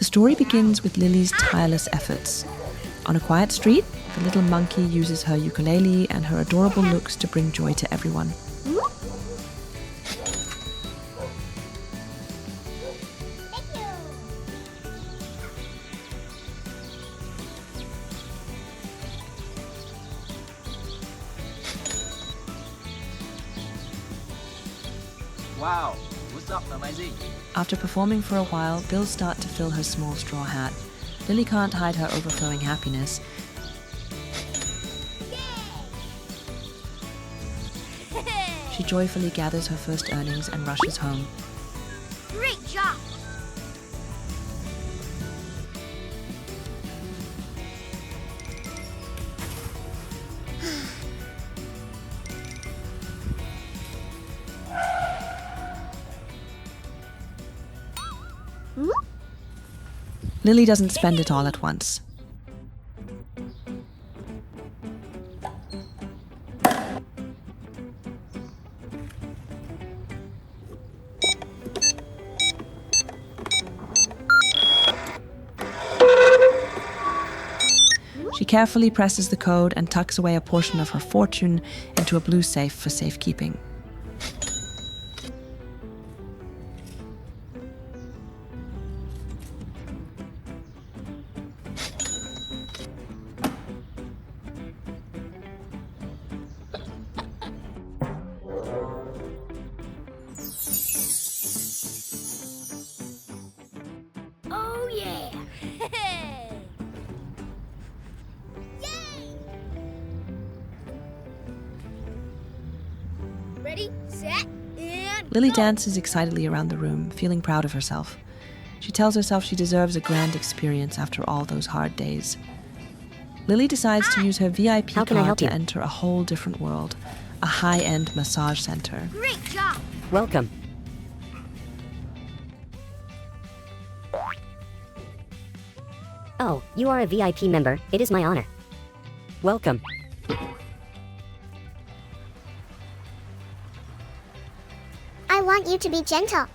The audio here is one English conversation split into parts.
The story begins with Lily's tireless efforts. On a quiet street, the little monkey uses her ukulele and her adorable looks to bring joy to everyone. Wow, what's up, amazing? After performing for a while, bills start to fill her small straw hat. Lily can't hide her overflowing happiness. She joyfully gathers her first earnings and rushes home. Great job! Lily doesn't spend it all at once. She carefully presses the code and tucks away a portion of her fortune into a blue safe for safekeeping. Oh yeah! Ready, set, and Lily go! dances excitedly around the room, feeling proud of herself. She tells herself she deserves a grand experience after all those hard days. Lily decides to use her VIP How can I card help to you? enter a whole different world, a high-end massage center. Great job! Welcome. Oh, you are a VIP member. It is my honor. Welcome. I want you to be gentle.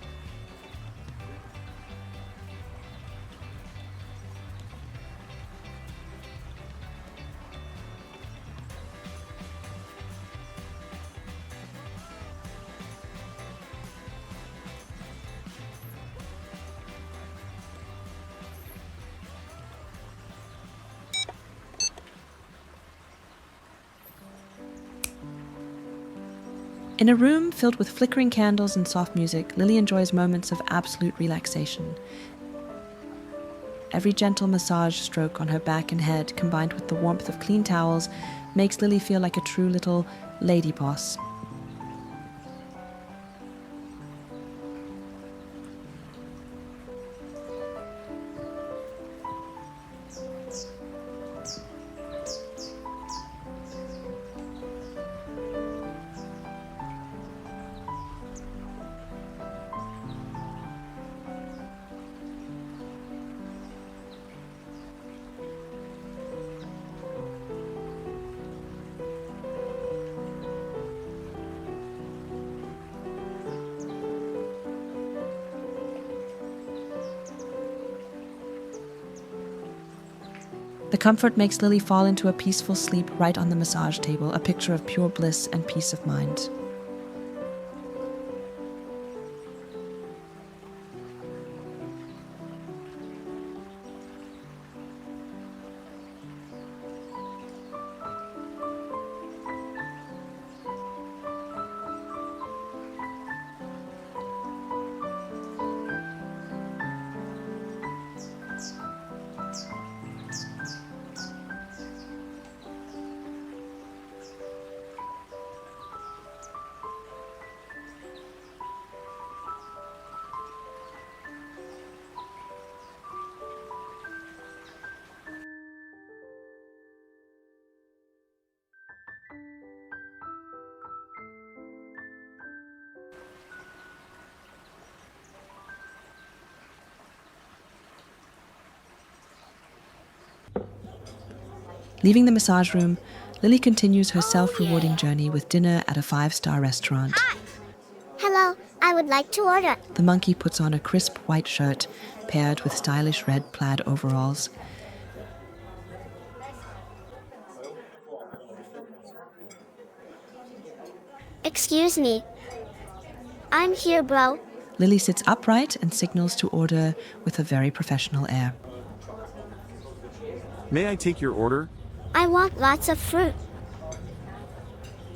In a room filled with flickering candles and soft music, Lily enjoys moments of absolute relaxation. Every gentle massage stroke on her back and head, combined with the warmth of clean towels, makes Lily feel like a true little lady boss. The comfort makes Lily fall into a peaceful sleep right on the massage table, a picture of pure bliss and peace of mind. Leaving the massage room, Lily continues her self-rewarding journey with dinner at a 5-star restaurant. Hello, I would like to order. The monkey puts on a crisp white shirt paired with stylish red plaid overalls. Excuse me. I'm here, bro. Lily sits upright and signals to order with a very professional air. May I take your order? I want lots of fruit.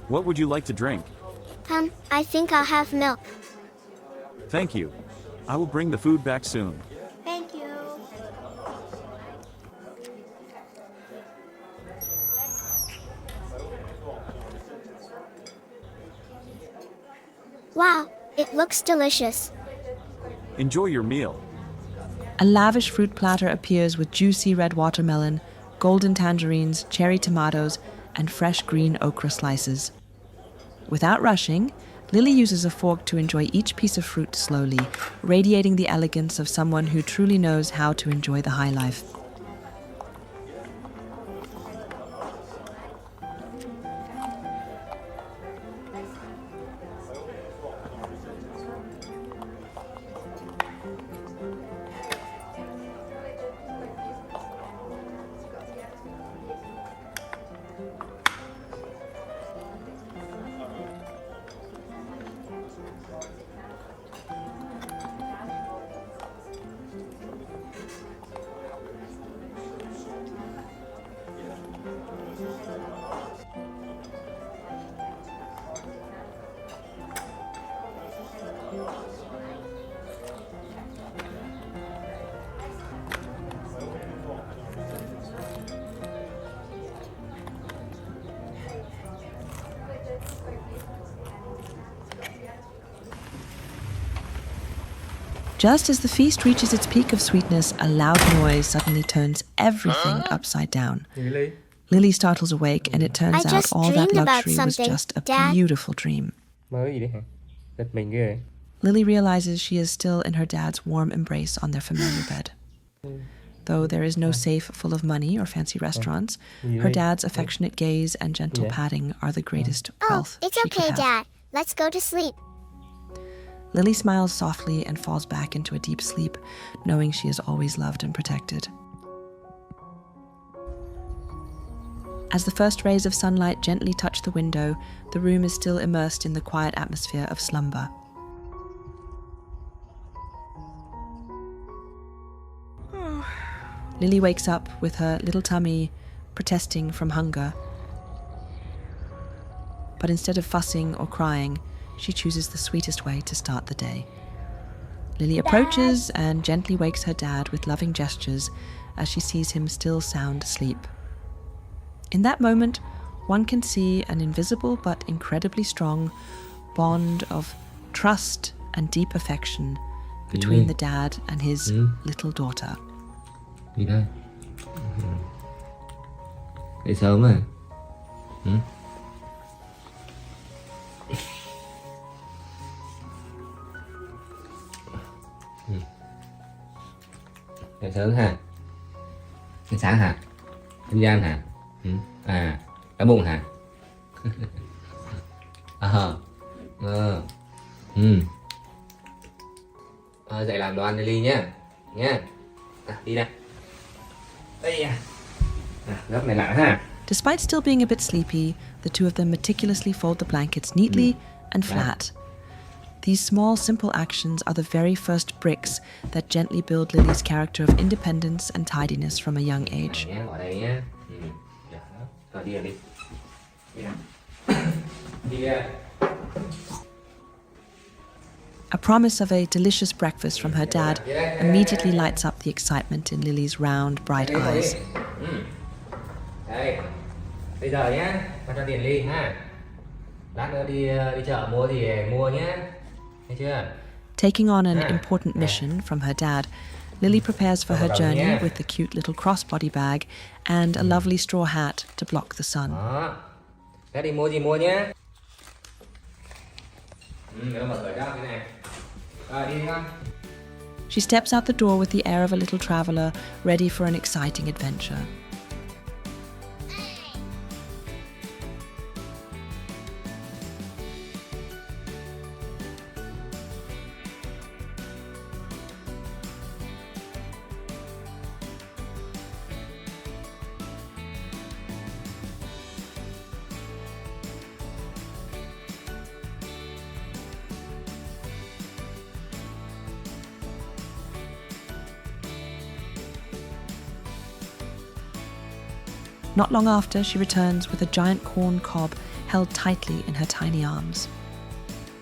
What would you like to drink? I think I'll have milk. Thank you. I will bring the food back soon. Thank you. Wow, it looks delicious. Enjoy your meal. A lavish fruit platter appears with juicy red watermelon, golden tangerines, cherry tomatoes, and fresh green okra slices. Without rushing, Lily uses a fork to enjoy each piece of fruit slowly, radiating the elegance of someone who truly knows how to enjoy the high life. Just as the feast reaches its peak of sweetness, a loud noise suddenly turns everything upside down. Lily startles awake, and it turns I out just all that dreamed about luxury was something, just a Dad. beautiful dream. Mơ gì đấy hả? Giật mình ghê. Lily realizes she is still in her dad's warm embrace on their familiar bed. Though there is no safe full of money or fancy restaurants, her dad's affectionate gaze and gentle patting are the greatest Oh, wealth it's she could okay, have. Dad. Let's go to sleep. Lily smiles softly and falls back into a deep sleep, knowing she is always loved and protected. As the first rays of sunlight gently touch the window, the room is still immersed in the quiet atmosphere of slumber. Lily wakes up with her little tummy protesting from hunger. But instead of fussing or crying, she chooses the sweetest way to start the day. Lily approaches and gently wakes her dad with loving gestures as she sees him still sound asleep. In that moment, one can see an invisible but incredibly strong bond of trust and deep affection between the dad and his little daughter. Gì đây? Dậy sớm à? Dậy sớm hả? Dậy sáng hả? Anh Gian hả? À, đói bụng hả? Dậy làm đồ ăn cho Ly nhé. Nhé. Đi đây. Đây à. Gấp này lại ha. Despite still being a bit sleepy, the two of them meticulously fold the blankets neatly and flat. These small, simple actions are the very first bricks that gently build Lily's character of independence and tidiness from a young age. Nhé, gọi đây nhé. Rồi đi rồi đi. Đi nào. Đi ra. A promise of a delicious breakfast from her dad immediately lights up the excitement in Lily's round, bright eyes. Đây. Bây giờ nhé, con cho tiền Ly ha. Lát nữa đi chợ mua thì mua nhé. Thấy chưa? Taking on an important mission from her dad, Lily prepares for her journey with the cute little crossbody bag and a lovely straw hat to block the sun. Đó. Lát đi mua gì mua nhé. Để mở cửa ra cái này. Rồi đi con. She steps out the door with the air of a little traveler, ready for an exciting adventure. Not long after, she returns with a giant corn cob held tightly in her tiny arms.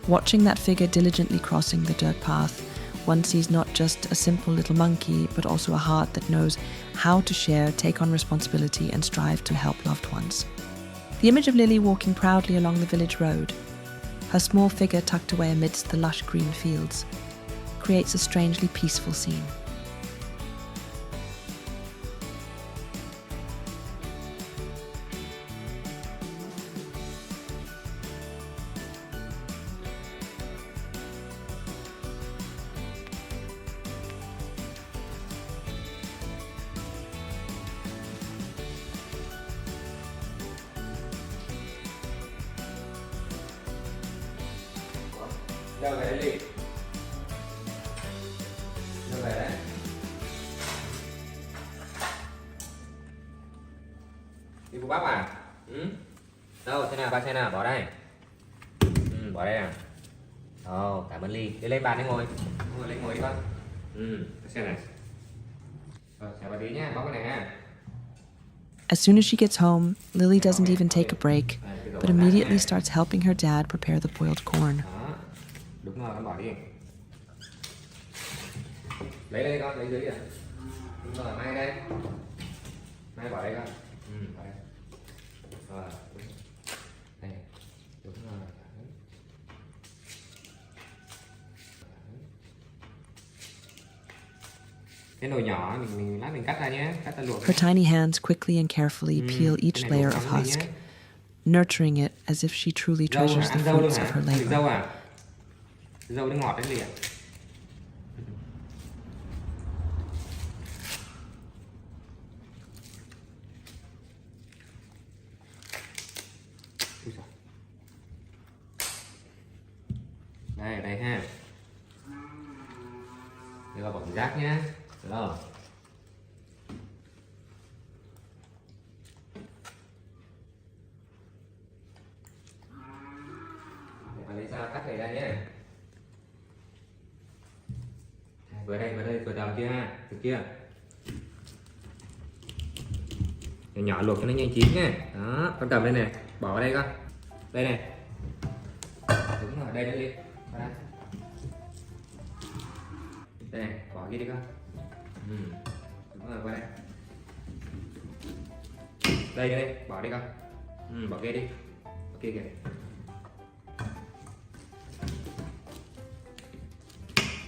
Watching that figure diligently crossing the dirt path, one sees not just a simple little monkey, but also a heart that knows how to share, take on responsibility, and strive to help loved ones. The image of Lily walking proudly along the village road, her small figure tucked away amidst the lush green fields, creates a strangely peaceful scene. Đâu về đấy Ly? Đâu về đấy? Đi phụ bắp à? Ừ? Đâu, thế nào, ba xe nào, bỏ đây. Bỏ đây à? Ồ, cảm ơn Ly. Đi lên bàn đi ngồi. Ngồi lên ngồi đi con. Cái xe này. Rồi, chào bà tí nhá, bóc cái này ha. As soon as she gets home, Lily doesn't even take a break, but immediately starts helping her dad prepare the boiled corn. Đó. Đúng rồi, con bỏ đi. Lấy đây con, lấy dưới kìa. Đúng rồi, Mai đây. Mai bỏ đây con. Bỏ đây. Rồi, đúng. Đây. Đúng rồi. Cái nồi nhỏ mình lát mình cắt ra nhé, cắt ra luộc. Her tiny hands quickly and carefully peel each layer of husk, nurturing it as if she truly treasures the fruits of her labor. Dâu à? Dâu nó ngọt đấy liền. Đây, đây ha. Đây là bỏng rác nhá. Được không? Để mà lấy dao cắt này ra nhé. Vừa đây, vừa tầm kia ha. Từ kia. Nhỏ nhỏ luộc cho nó nhanh chín nha. Đó, con cầm đây này, bỏ vào đây con. Đây này. Đúng rồi, đây nữa đi. Đây. Đây này, bỏ kia đi con. Đúng rồi, qua đây. Đây đây, bỏ đi con. Bỏ kia đi. Bỏ kia kìa.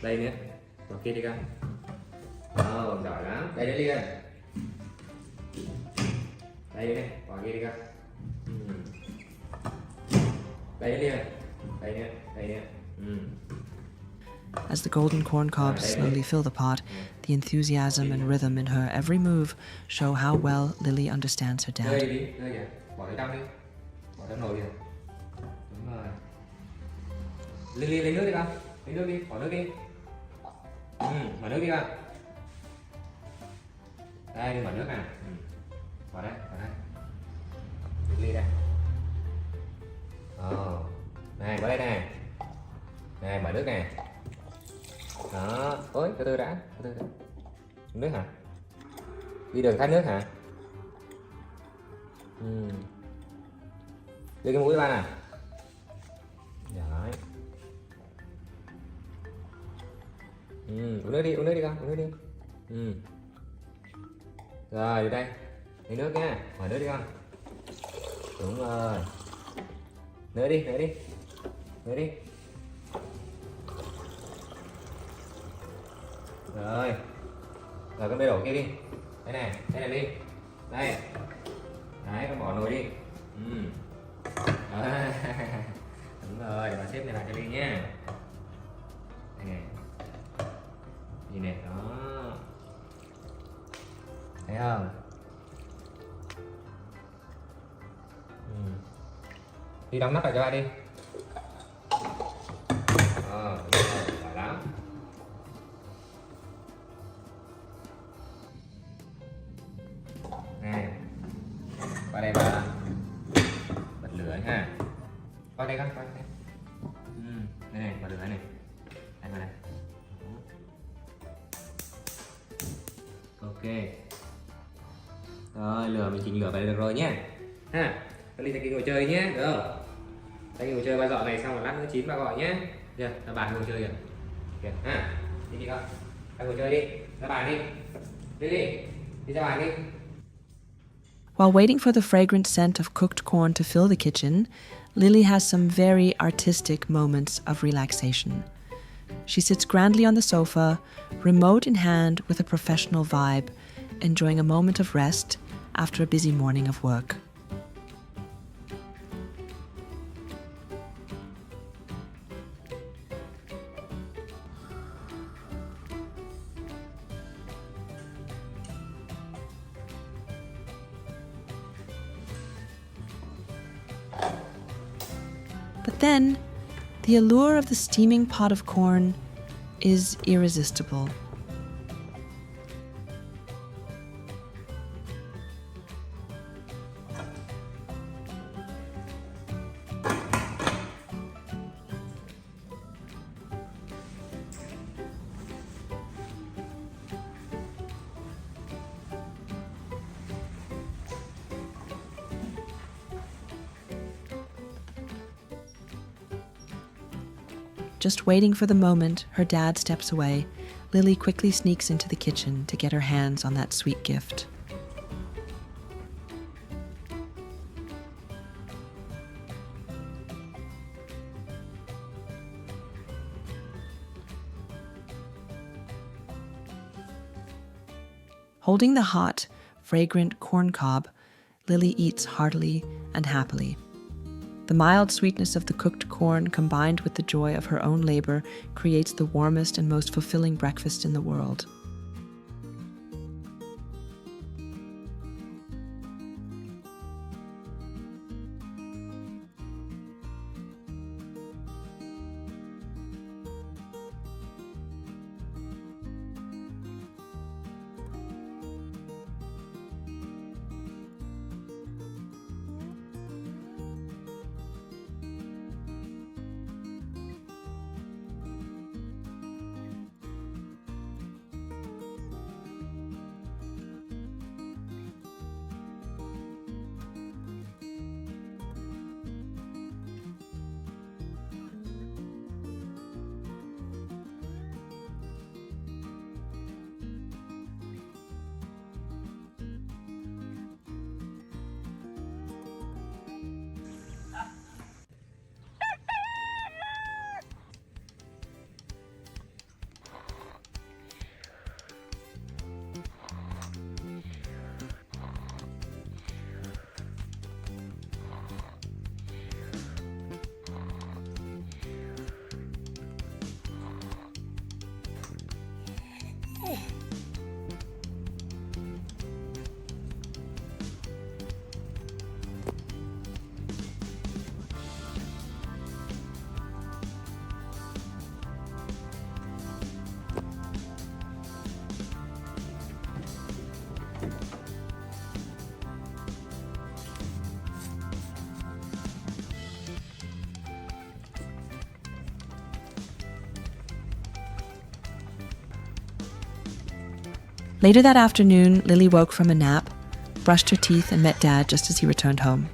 Đây nữa, bỏ kia đi con. Giỏi lắm. Đây nữa đi con. Đây nữa, bỏ kia đi con. Đây nữa đi con. Đây nữa, đây nữa. As the golden corn cobs slowly fill the pot, the enthusiasm and rhythm in her every move show how well Lily understands her dad. Đây đi, đây kìa. Bỏ cái trong đi. Bỏ trong nồi kìa. Đúng rồi. Lily lấy nước đi con. Lấy nước đi, bỏ nước đi. Mở nước đi con. Đây, đi mở nước nào. Bỏ đây, bỏ đây. Lily đây. Này, bỏ đây này. Này, mở nước này. Đó, ôi, từ từ đã. Nước hả? Đi đường khát nước hả? Đưa cái mũi ba nào. Giỏi. Uống nước đi con, uống nước đi. Rồi, đi đây. Lấy nước nha, mở nước đi con. Đúng rồi. Nữa đi. Rồi con bê đổ kia đi. Đây này đi. Đây. Đấy, con bỏ nồi đi. Đúng rồi, để bà xếp này lại cho Ly nhé. Đây này. Nhìn này, đó. Thấy không? Đi đóng nắp lại cho ba đi. Đúng rồi, giỏi lắm. Này, qua đây bà bật lửa ha. Qua đây con, qua đây. Đây này, bật lửa này. Đây vào đây. Ok. Rồi, lửa mình chỉnh lửa vậy được rồi nhé. Ha, Lily Taki ngồi chơi nhé, được không? Taki ngồi chơi ba dọn này xong rồi lát nữa chín ba gọi nhé. Được, ra bàn ngồi chơi kìa. Kìa, ha. Đi con. Ra ngồi chơi đi, ra bàn đi. Lily, đi ra bàn đi. While waiting for the fragrant scent of cooked corn to fill the kitchen, Lily has some very artistic moments of relaxation. She sits grandly on the sofa, remote in hand with a professional vibe, enjoying a moment of rest after a busy morning of work. But then, the allure of the steaming pot of corn is irresistible. Just waiting for the moment her dad steps away, Lily quickly sneaks into the kitchen to get her hands on that sweet gift. Holding the hot, fragrant corn cob, Lily eats heartily and happily. The mild sweetness of the cooked corn combined with the joy of her own labor creates the warmest and most fulfilling breakfast in the world. Later that afternoon, Lily woke from a nap, brushed her teeth, and met Dad just as he returned home.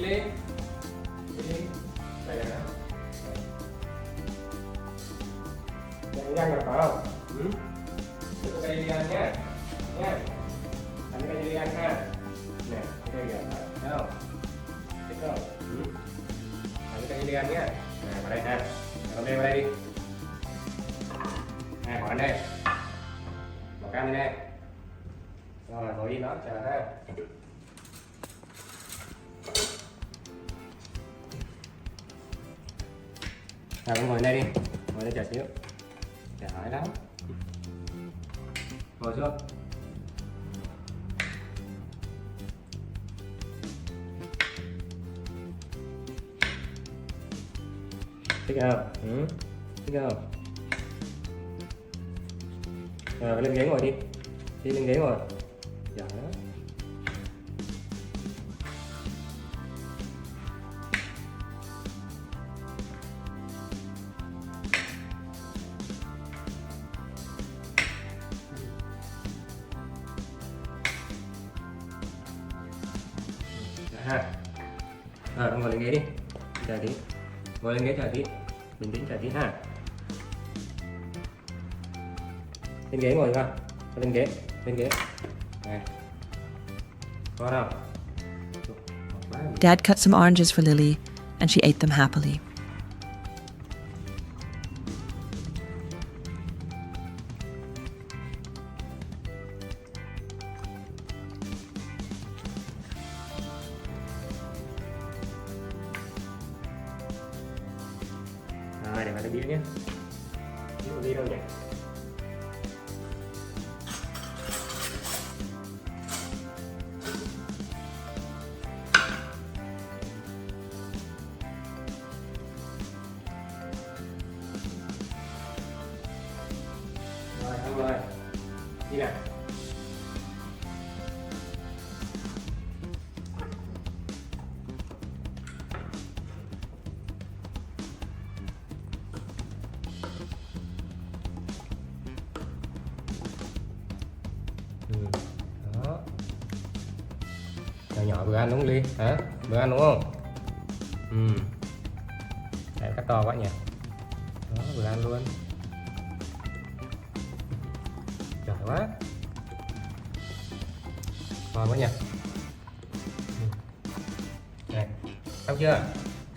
đi. Đi. Đây nè. Nhanh nhanh là phải không? Đừng có cây đi ăn nhé. Nha. Anh cây đi ăn ha. Nè, cây kìa. Thấy không? Thấy không? Anh cây đi ăn nhé. Nè, vào đây ha. Cầm đây vào đây đi. Nè, bỏ đây. Bỏ cam đi đây. Rồi, ngồi yên đó, chờ ha. Rồi, ngồi đây đi. Ngồi đây chờ xíu. Để hỏi lắm. Ngồi xuống. Thích không? Thích không? Rồi, lên ghế ngồi đi. Đi lên ghế ngồi. Giỏi đó. Ha. Rồi, ngồi lên ghế đi. Chờ tí. Ngồi lên ghế chờ tí. Bình tĩnh chờ tí ha. Lên ghế ngồi coi. Lên ghế. Lên ghế. Này. Có đâu? Dad cut some oranges for Lily, and she ate them happily. Rồi, để vào cái đĩa nhé. Đĩa đi đâu nhỉ? Rồi, xong rồi. Đi nào. Đó. Nhỏ nhỏ vừa ăn đúng không Ly? Hả? Vừa ăn đúng không? Đấy, cắt to quá nhỉ. Đó, vừa ăn luôn. Giỏi quá. Ngon quá nhỉ. Này, xong chưa?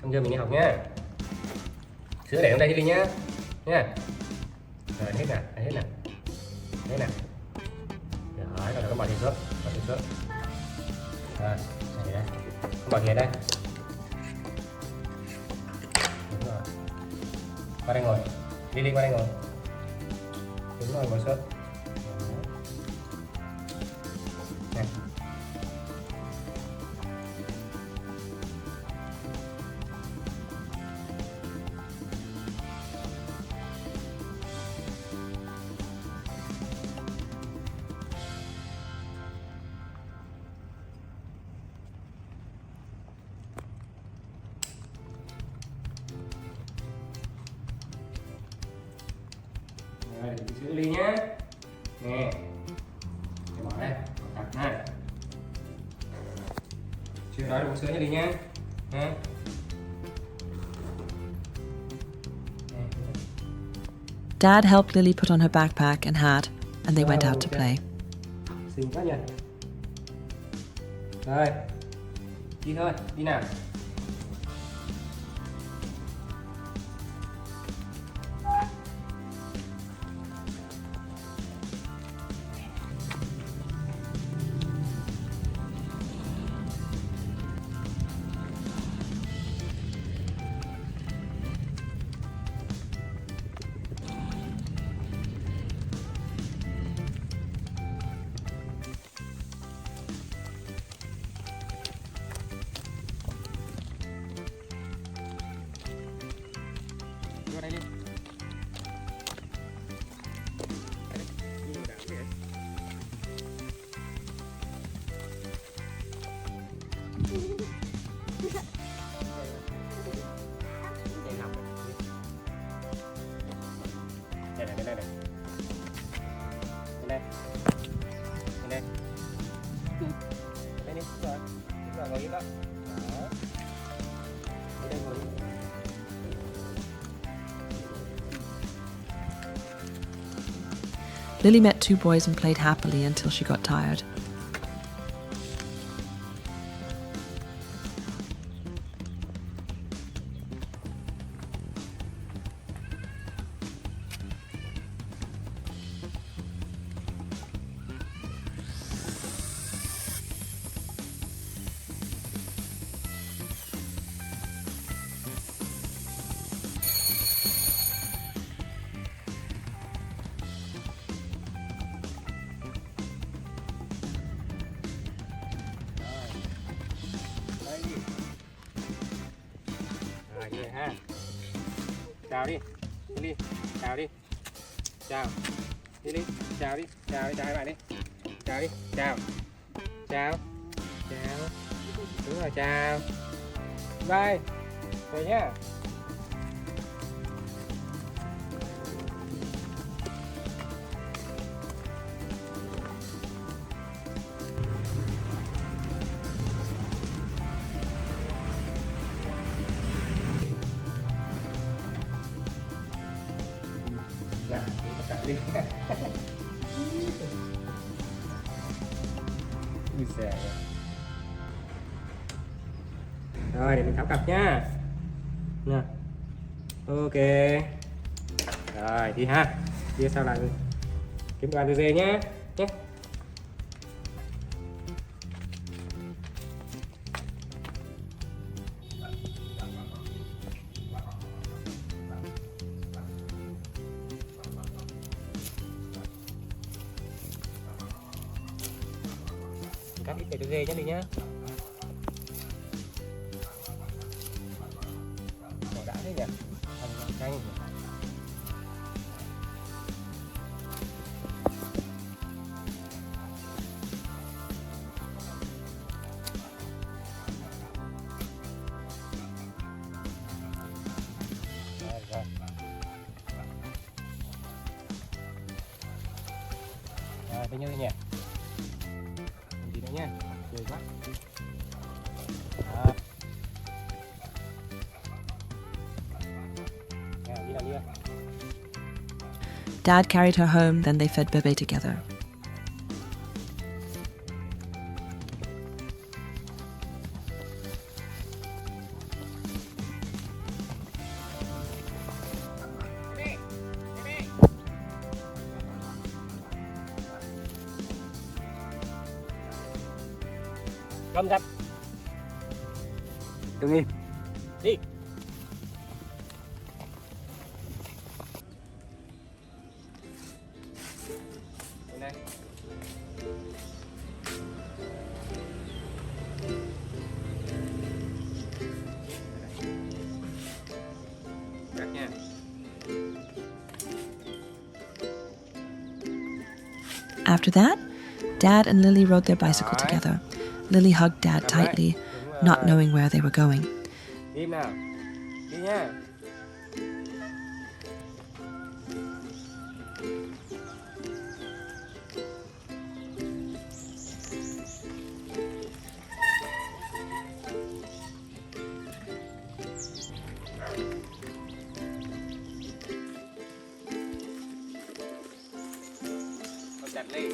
Xong chưa mình đi học nhá. Sữa để trong đây cho Ly nhá. Nha. Rồi, hết nè, hết nè. Hết nè. Rồi, rồi, bỏ thịt xuống. Bỏ thịt xuống. Rồi, này đây. Bỏ thịt đây. Đúng rồi. Qua đây ngồi. Đi qua đây ngồi. Đúng rồi, ngồi xuống. Này. Rồi, để sữa Ly nhé. Nè. Để bỏ đây, bỏ cặp ha. Chưa nói uống sữa cho Ly nhé. Ha. Dad helped Lily put on her backpack and hat, and they went out to play. Xinh quá nhỉ. Rồi. Đi thôi, đi nào. Vô đây đi. Đây này, đây này. Đây. Đây. Đây đi, rồi. Rồi ngồi yên đó. Đó. Lily met two boys and played happily until she got tired. Rồi vậy ha. Chào đi. Đi. Chào đi. Chào. Đi đi. Chào đi. Chào đi. Chào các bạn đi. Chào đi. Chào. Chào. Chào. Đúng rồi, chào. Bye. Rồi nhá. Dạ, tất cả đi. Ui xè. Rồi để mình tháo cặp nhá. Nè. Ok. Rồi đi ha. Đi sau là kiếm đồ ăn từ dê nhá. Nhé. Cắt ít để từ dê nhá đi nhá. Bỏ đã thế nhỉ? Ăn canh. Rồi. Rồi, bao nhiêu nhỉ? Gì nữa nha, cười quá. Đó. Đi nào đi. Dad carried her home, then they fed Bebe together. Cầm chặt. Đừng im. Đi. Đây này. Cắt nha. After that, Dad and Lily rode their bicycle together. Lily hugged Dad tightly, not knowing where they were going. Đi nào. Đi nha. Con chặt đi.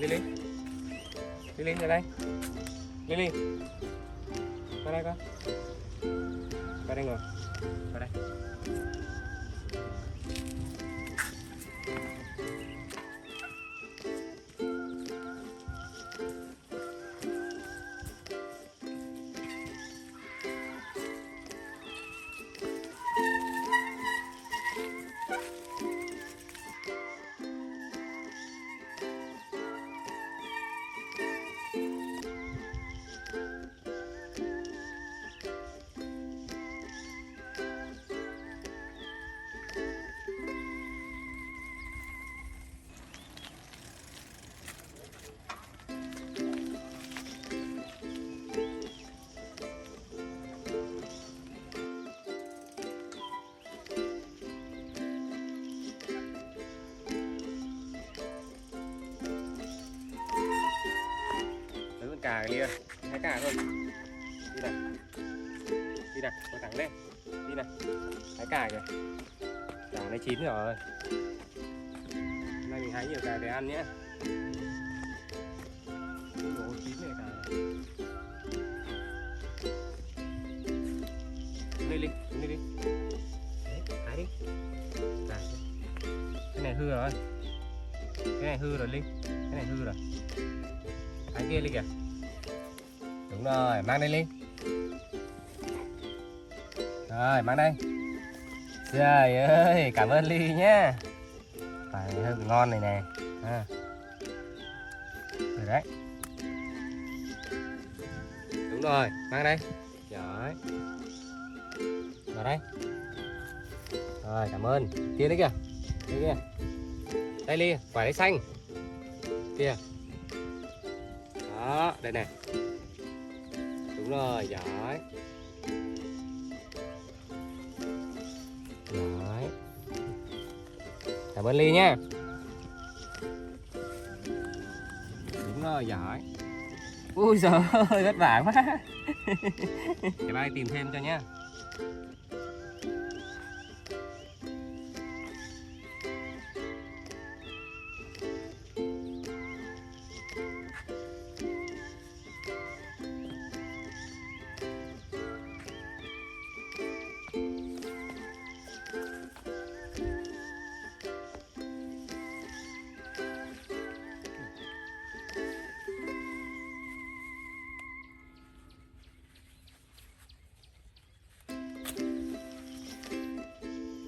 Lily. Lily ra đây. Lily. Qua đây con. Qua đây ngồi. Qua đây. cả Ly ơi. Hái cả thôi. Đi này. Đi này, ngồi thẳng lên. Đi này. Hái cả kìa. Cả này chín rồi. Hôm nay mình hái nhiều cà để ăn nhé. Ôi, chín này cà. Lên đi, xuống đi. Đấy, hái đi. Cả. Cái này hư rồi. Cái này hư rồi Linh. Cái này hư rồi. Hái kia Linh kìa. Đúng rồi, mang đây Linh. Rồi, mang đây. Trời ơi, cảm ơn Ly nhá. Phải hơi ngon này nè. Rồi đấy. Đúng rồi, mang đây. Giỏi. Vào đây. Rồi, cảm ơn. Kia đấy kìa. Đây kìa. Đây Ly, quả đấy xanh. Kia. Đó, đây này. Đúng rồi, giỏi. Giỏi. Cảm ơn Ly nha. Đúng rồi, giỏi. Ui giời ơi, vất vả quá. Để ba đi tìm thêm cho nhá.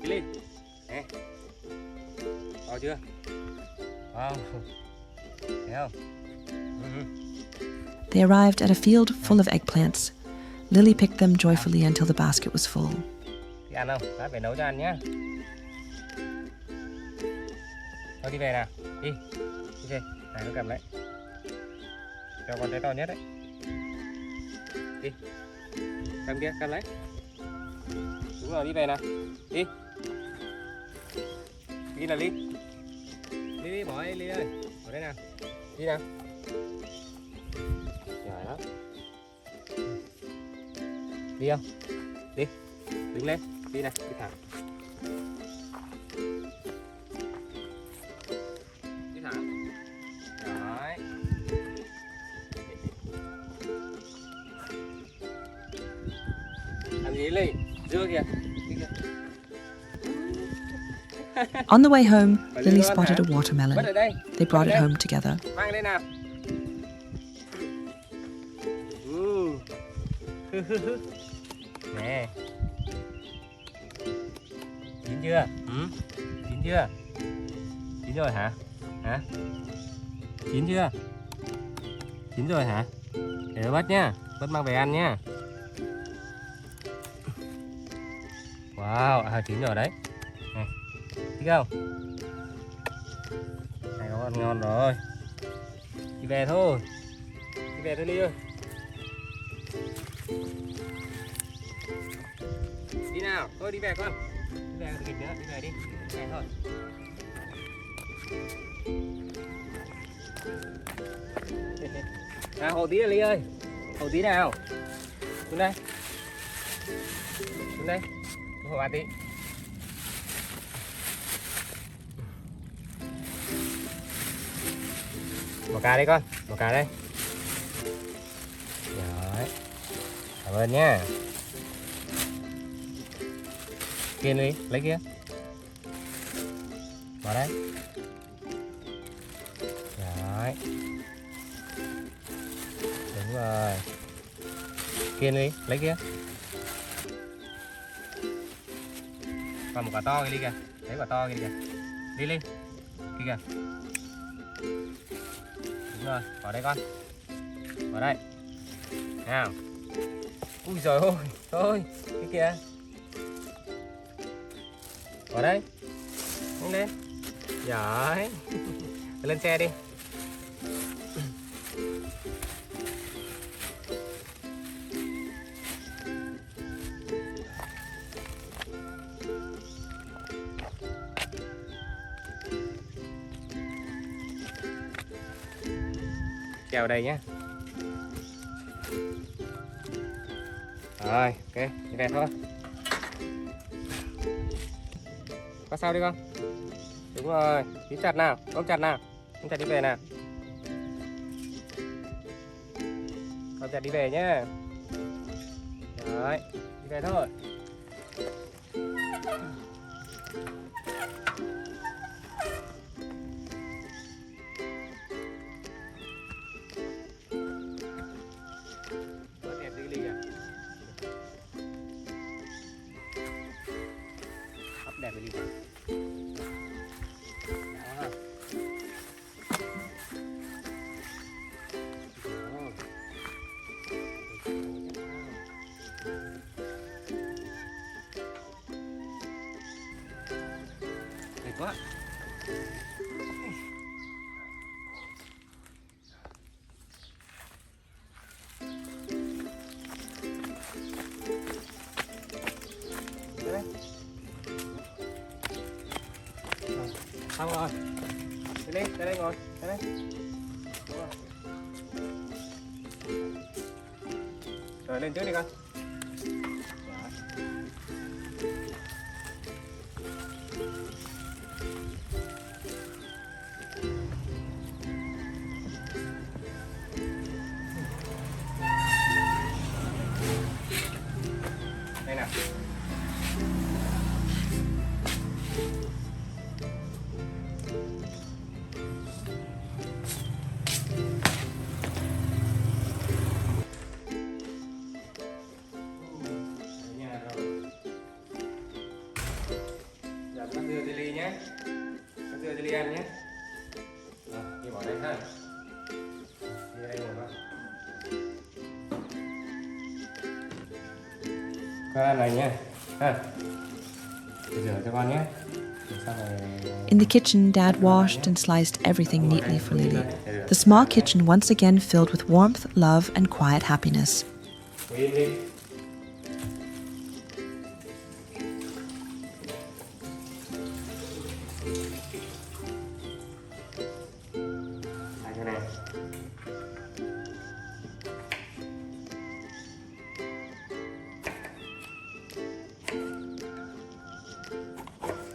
Đi lên. Nè. To chưa? Wow. Thấy không? They arrived at a field full of eggplants. Lily picked them joyfully until the basket was full. Đi ăn không? Lát về nấu cho ăn nhá. Thôi đi về nào. Đi. Đi về. Này nó cầm đấy. Cho con trái to nhất đấy. Đi. Cầm kia, cầm lấy. Đúng rồi, đi về nào. Đi. Đi nào Ly. Đi, bỏ đây Ly ơi. Bỏ đây nào. Đi nào. Giỏi lắm. Đi không? Đi. Đứng lên. Đi này, đi thẳng. Đi thẳng. Rồi. Làm gì Ly? Dưa kìa. Đi kìa. On the way home, Lily spotted a Vứt watermelon. ở đây. They brought it home together. Mang lên nào. Nè. Chín chưa? Chín chưa? Chín rồi hả? Hả? Chín chưa? Chín rồi hả? Để nó bắt nhá. Bắt mang về ăn nhá. Wow, chín rồi đấy. Này. Thích không? Này có ăn ngon rồi. Đi về thôi. Đi về thôi Ly ơi. Đi nào, thôi đi về con. Đi về kịp nữa, đi về đi. Về thôi. Nào hộ tí Ly ơi. Hộ tí nào. Xuống đây. Xuống đây. Hộ bà tí. Bỏ cà đây con, bỏ cà đây. Rồi. Cảm ơn nhá. Kia đi, lấy kia. Bỏ đây. Rồi. Đúng rồi. Kia đi, lấy kia. Còn một quả to kia đi kìa. Lấy quả to kia kìa. Đi lên. Kia kìa. Đúng rồi, bỏ đây con. Bỏ đây. Nào. Ui giời ơi, thôi, cái kia. Bỏ đây. Nhanh lên. Giỏi. Lên xe đi. Treo đây nhé. Rồi, ok, đi về thôi. Có sao đi con? Đúng rồi, tí chặt nào, ôm chặt nào. Ôm chặt đi về nào. Ôm chặt đi về nhé. Đấy, đi về thôi. Tốt đẹp đi Ly à? Ấp đẹp đi Ly. Đó. Đẹp quá. Đây. Rồi, xong rồi. Đi lên, đây ngồi, đây. Đúng rồi. Rồi lên trước đi con. Đây nào. Nhà rồi. Giờ con đưa jelly nhé. Con đưa jelly ăn nhé. Rồi, đi bỏ đây ha. Đi đây ngồi con. Con ăn này nhé. Ha. Để rửa cho con nhé. Xong rồi. In the kitchen, Dad washed and sliced everything neatly for Lily. The small kitchen once again filled with warmth, love, and quiet happiness. Ngồi im đi. Lại cái này.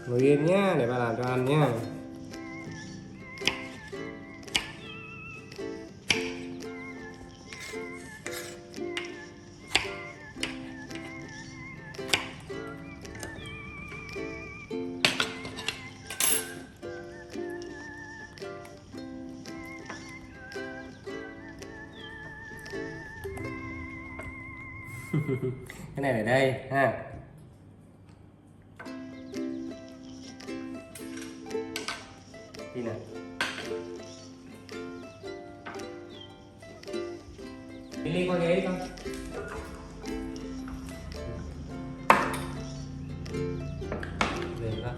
Ngồi im nhá, để bà làm cho ăn nhá. Cái này ở đây ha. Đi nào. Đi qua ghế đi con. Lên con.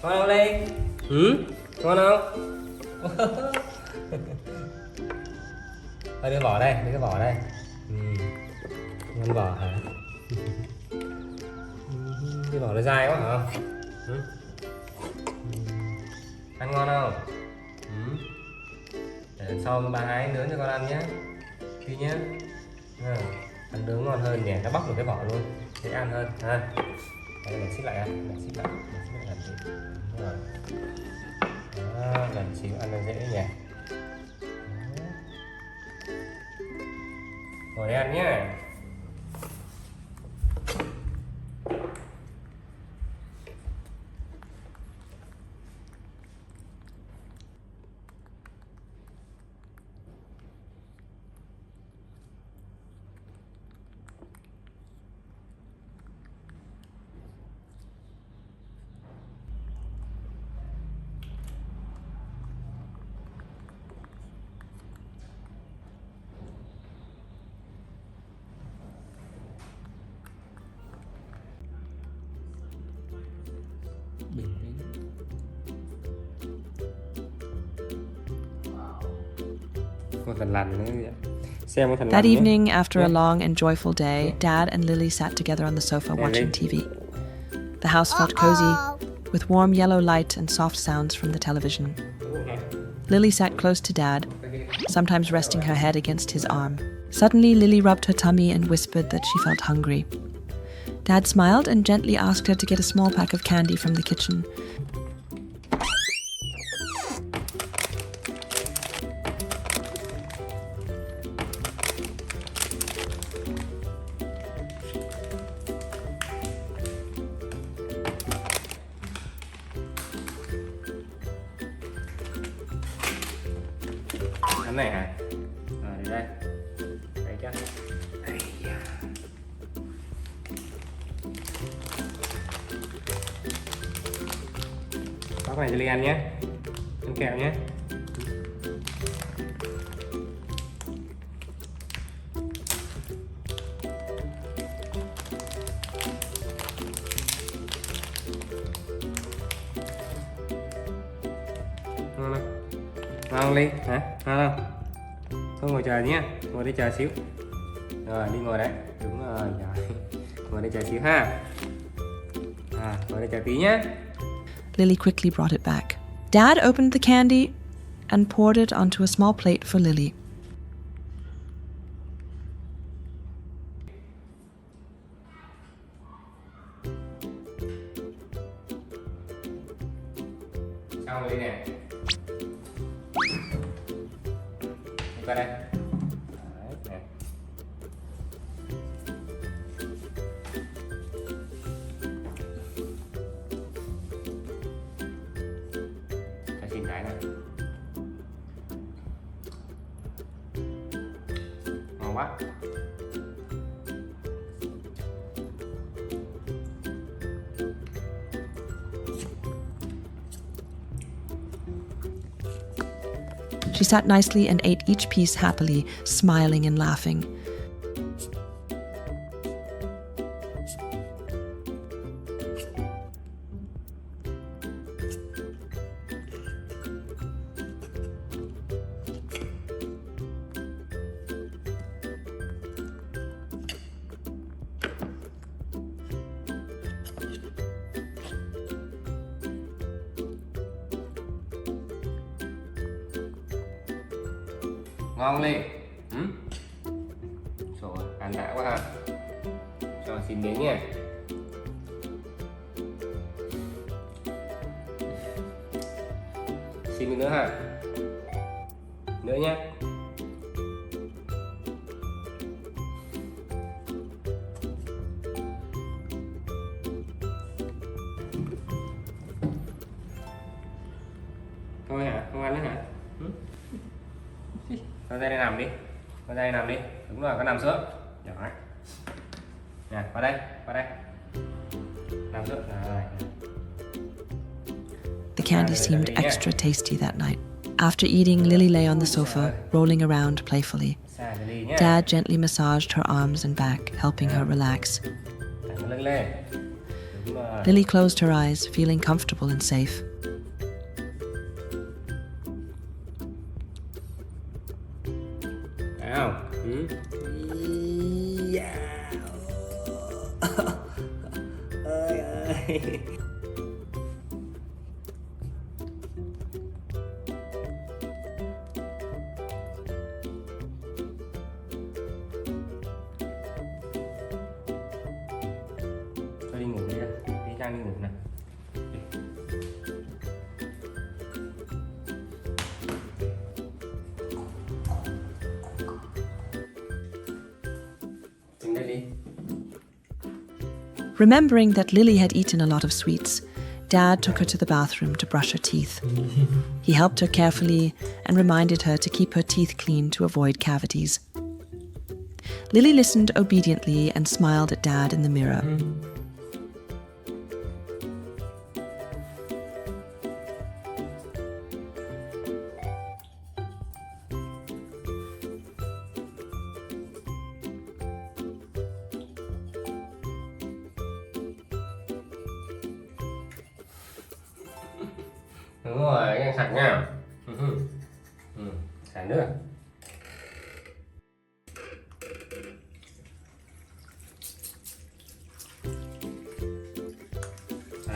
Ngon không Ly? Ngon không? Thôi đưa vỏ đây, đưa cái vỏ đây. Ngon vỏ hả? Cái vỏ nó dai quá hả? Ăn ngon không? Để lần sau bà Ái nướng cho con ăn nhé. Đi nhé. Ăn nướng ngon hơn nhỉ, nó bóc được cái vỏ luôn, dễ ăn hơn ha. Đây, để xích lại ăn, để xích lại làm gì? Rồi. Đó, lần xíu ăn nó dễ nhỉ. Ngồi đây ăn nhé. Bình tĩnh. Một lần nữa vậy. Xem một lần That nhé. evening, after a Yeah. long and joyful day, Yeah. Dad and Lily sat together on the sofa Yeah, watching Lily. TV. The house felt cozy, with warm yellow light and soft sounds from the television. Lily sat close to Dad, sometimes resting her head against his arm. Suddenly, Lily rubbed her tummy and whispered that she felt hungry. Dad smiled and gently asked her to get a small pack of candy from the kitchen. Cái này hả? Để đây. Đây chứ. Đây. Bác này cho Ly ăn nhé. Ăn kẹo nhé. Ngon không? Ngon Ly hả? Ngon không? Thôi ngồi chờ nhé. Ngồi đây chờ xíu. Rồi đi ngồi đấy. Đúng rồi. Rồi. Ngồi đây chờ xíu ha. Ngồi đây chờ tí nhé. Lily quickly brought it back. Dad opened the candy and poured it onto a small plate for Lily. Xong rồi nè. Đi qua đây. Đấy, nè. Cho xin cái này. Ngon quá. She sat nicely and ate each piece happily, smiling and laughing. Ngon Ly. Rồi, ăn đã quá ha. Cho xin miếng nha. Xin miếng nữa ha. Nữa nhé. Thôi hả? Không ăn nữa hả? Con ra đây nằm đi. Con ra đây nằm đi. Đúng rồi, con nằm xuống. Giỏi. Nè, vào đây, vào đây. Nằm xuống. Rồi. The candy seemed extra tasty that night. After eating, Lily lay on the sofa, rolling around playfully. Xa cho Ly nhé. Dad gently massaged her arms and back, helping her relax. Thẳng lưng lên. Đúng rồi. Lily closed her eyes, feeling comfortable and safe. Thấy không? Ơi ơi. Thôi đi ngủ đi. Đi Trang đi ngủ nè. Lily. Remembering that Lily had eaten a lot of sweets, Dad took her to the bathroom to brush her teeth. He helped her carefully and reminded her to keep her teeth clean to avoid cavities. Lily listened obediently and smiled at Dad in the mirror. Đúng rồi, cái sạch nha. Sạch nữa.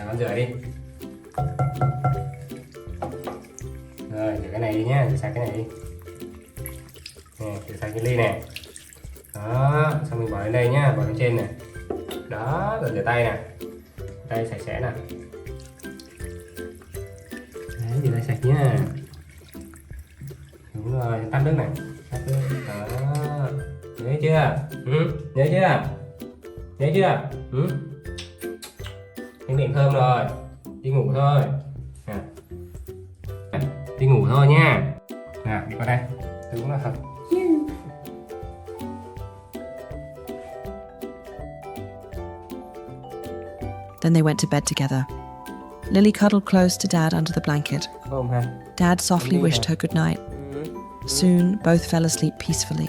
Con rửa đi. Rồi, rửa cái này đi nhá, rửa sạch cái này đi. Nè, rửa sạch cái ly này. Đó, xong mình bỏ lên đây nhá, bỏ lên trên này. Đó, rồi rửa tay nè. Tay sạch sẽ nè. Đấy, rửa tay sạch nhá. Đúng rồi, tắt nước này. Tắt nước. Đó. Nhớ chưa? Nhớ chưa? Nhớ chưa? Tiếng điện thơm rồi. Đi ngủ thôi. Nè. Đi ngủ thôi nha. Nào, đi qua đây. Đúng là thật. Then they went to bed together. Lily cuddled close to Dad under the blanket. Ôm ha. Dad softly wished her good night. Soon, both fell asleep peacefully.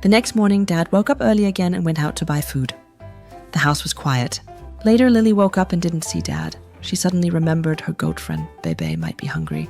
The next morning, Dad woke up early again and went out to buy food. The house was quiet. Later, Lily woke up and didn't see Dad. She suddenly remembered her goat friend, Bebe, might be hungry.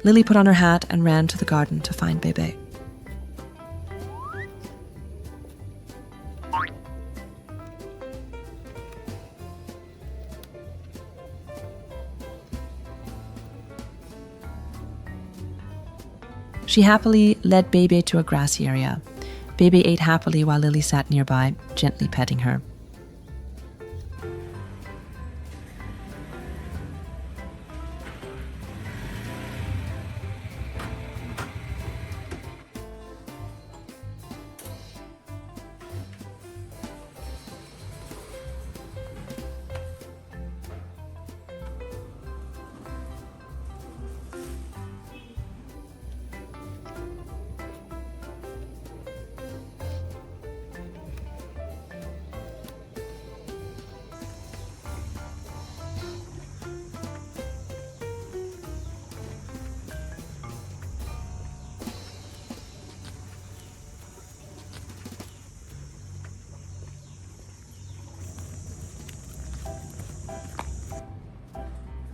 Lily put on her hat and ran to the garden to find Bebe. She happily led Bebe to a grassy area. Bebe ate happily while Lily sat nearby, gently petting her.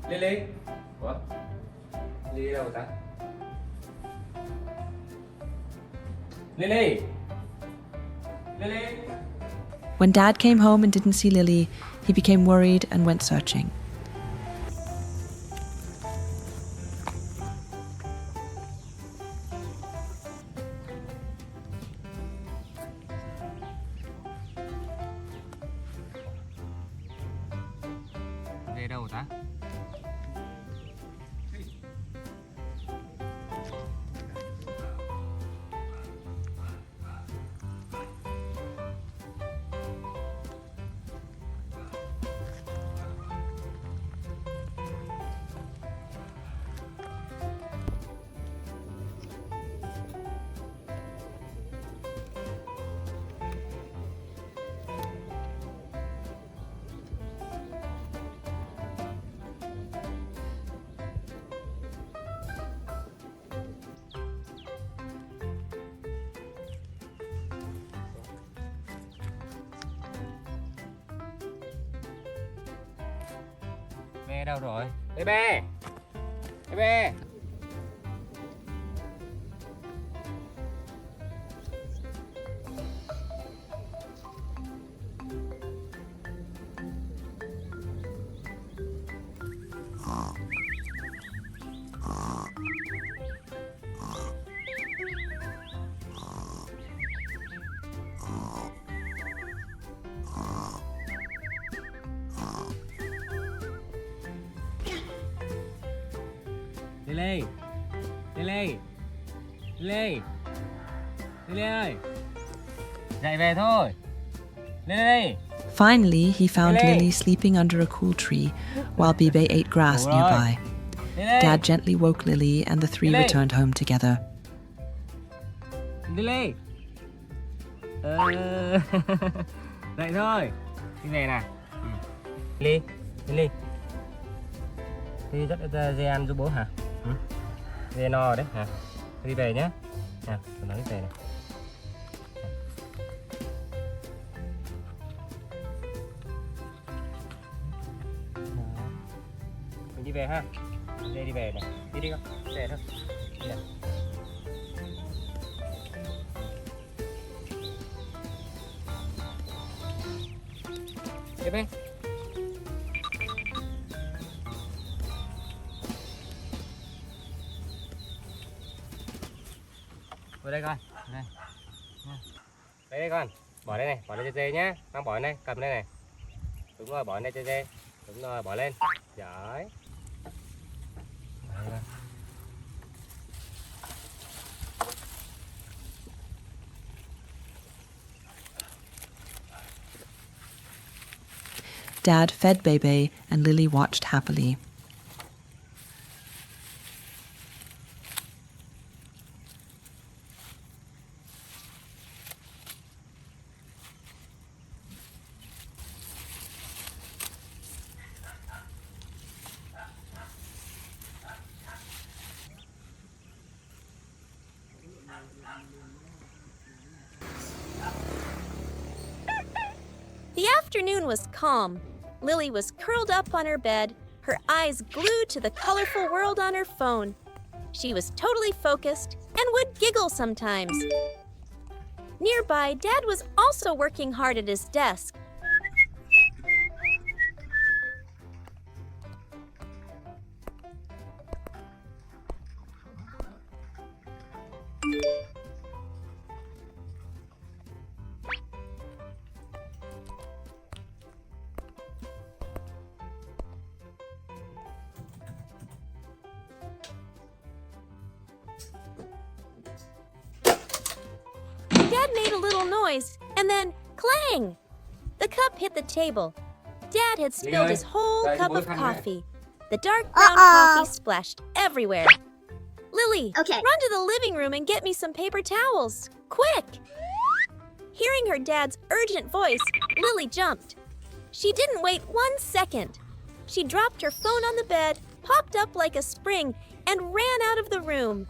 Lily. Ủa? Lily đâu rồi ta? Lily. Lily. When Dad came home and didn't see Lily, he became worried and went searching. Về đâu rồi ta? Bé đâu rồi? Bebe! Bebe! Lily! Lily! Lily! Lily ơi! Dậy về thôi! Lily! Finally, he found Lily. Lily sleeping under a cool tree while Bebe ate grass All right. nearby. Lily! Dad gently woke Lily and the three Lily. returned home together. Lily! Dậy thôi! Đi về nè! Lily! Lily! Đi dắt dê ăn giúp bố hả? Dê no đấy hả? Đi về nhá. Nè, tôi nói đi về này. Mình đi về ha. Dê đi về này. Đi đi con. Về thôi. Đi nào. Đi về. Vào đây con, đây. Đây đây con, bỏ đây này, bỏ đây cho dê nhá. Con bỏ đây, cầm đây này. Đúng rồi, bỏ đây cho dê. Đúng rồi, bỏ lên. Giỏi. Đây con. Dad fed Bebe and Lily watched happily. The afternoon was calm. Lily was curled up on her bed, her eyes glued to the colorful world on her phone. She was totally focused and would giggle sometimes. Nearby, Dad was also working hard at his desk. Dad made a little noise, and then clang! The cup hit the table. Dad had spilled his whole cup of coffee. The dark brown coffee splashed everywhere. Lily, Okay. run to the living room and get me some paper towels. Quick! Hearing her dad's urgent voice, Lily jumped. She didn't wait 1 second. She dropped her phone on the bed, popped up like a spring, and ran out of the room.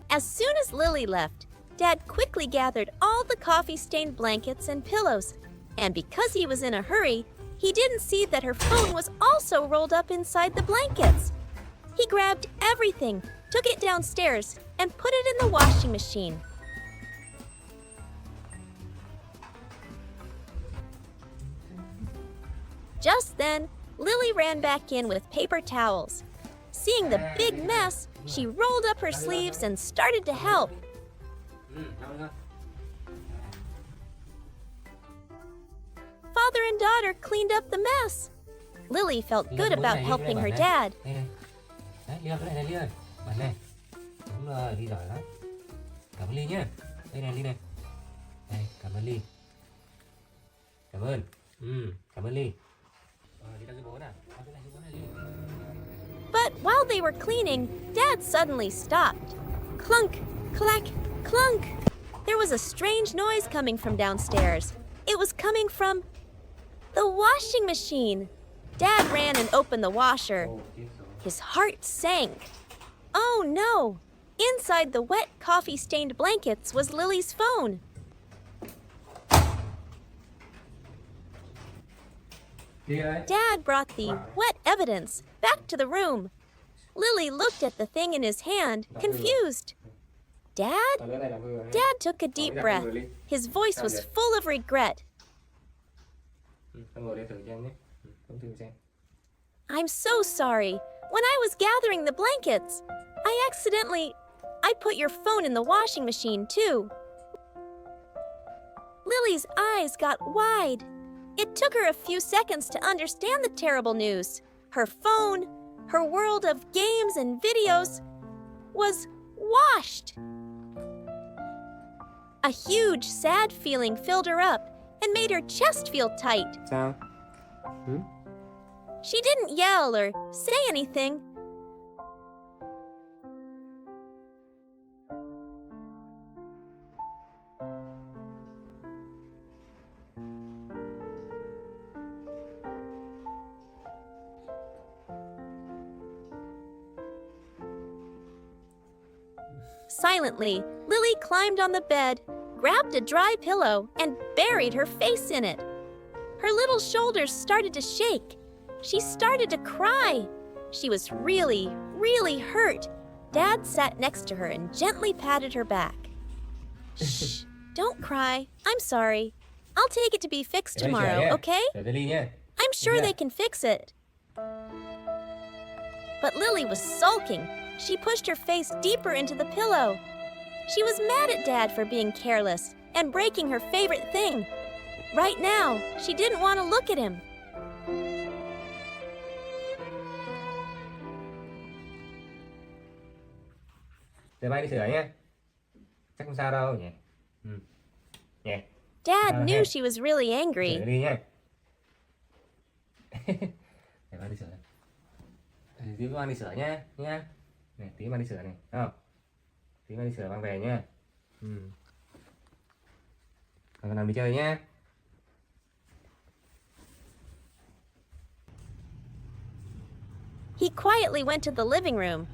As soon as Lily left, Dad quickly gathered all the coffee-stained blankets and pillows, and because he was in a hurry, he didn't see that her phone was also rolled up inside the blankets. He grabbed everything, took it downstairs, and put it in the washing machine. Just then, Lily ran back in with paper towels. Seeing the big mess, she rolled up her sleeves and started to help. Father and daughter cleaned up the mess. Lily felt good about helping her dad. Đấy, Ly ơi, cái này Ly ơi. Bẩn này. Đúng rồi, Ly giỏi lắm. Cảm ơn Ly nhé. Đây này Ly này. Đây, cảm ơn Ly. Cảm ơn. Cảm ơn Ly. Ly đang giúp bố nào. Cái này giúp bố này Ly. But while they were cleaning, Dad suddenly stopped. Clunk, clack, clunk. There was a strange noise coming from downstairs. It was coming from the washing machine. Dad ran and opened the washer. His heart sank. Oh no! Inside the wet, coffee-stained blankets was Lily's phone. Dad brought the wet evidence back to the room. Lily looked at the thing in his hand, confused. Dad? Dad took a deep breath. His voice was full of regret. I'm so sorry. When I was gathering the blankets, I put your phone in the washing machine too. Lily's eyes got wide. It took her a few seconds to understand the terrible news. Her phone, her world of games and videos, was washed. A huge, sad feeling filled her up and made her chest feel tight. Sao? She didn't yell or say anything. Silently, Lily climbed on the bed, grabbed a dry pillow, and buried her face in it. Her little shoulders started to shake. She started to cry. She was really, really hurt. Dad sat next to her and gently patted her back. Shh, don't cry. I'm sorry. I'll take it to be fixed tomorrow, okay? I'm sure they can fix it. But Lily was sulking. She pushed her face deeper into the pillow. She was mad at Dad for being careless and breaking her favorite thing. Right now, she didn't want to look at him. Giờ bay đi sửa nhé. Chắc không sao đâu nhỉ. Nhỉ. Dad knew she was really angry. Sửa đi nhé. Để bay đi sửa. Tí mang đi sửa nhé. Này, tí mang đi sửa này. Không? Tí mang đi sửa mang về nhé. Còn làm đi chơi nhé. He quietly went to the living room.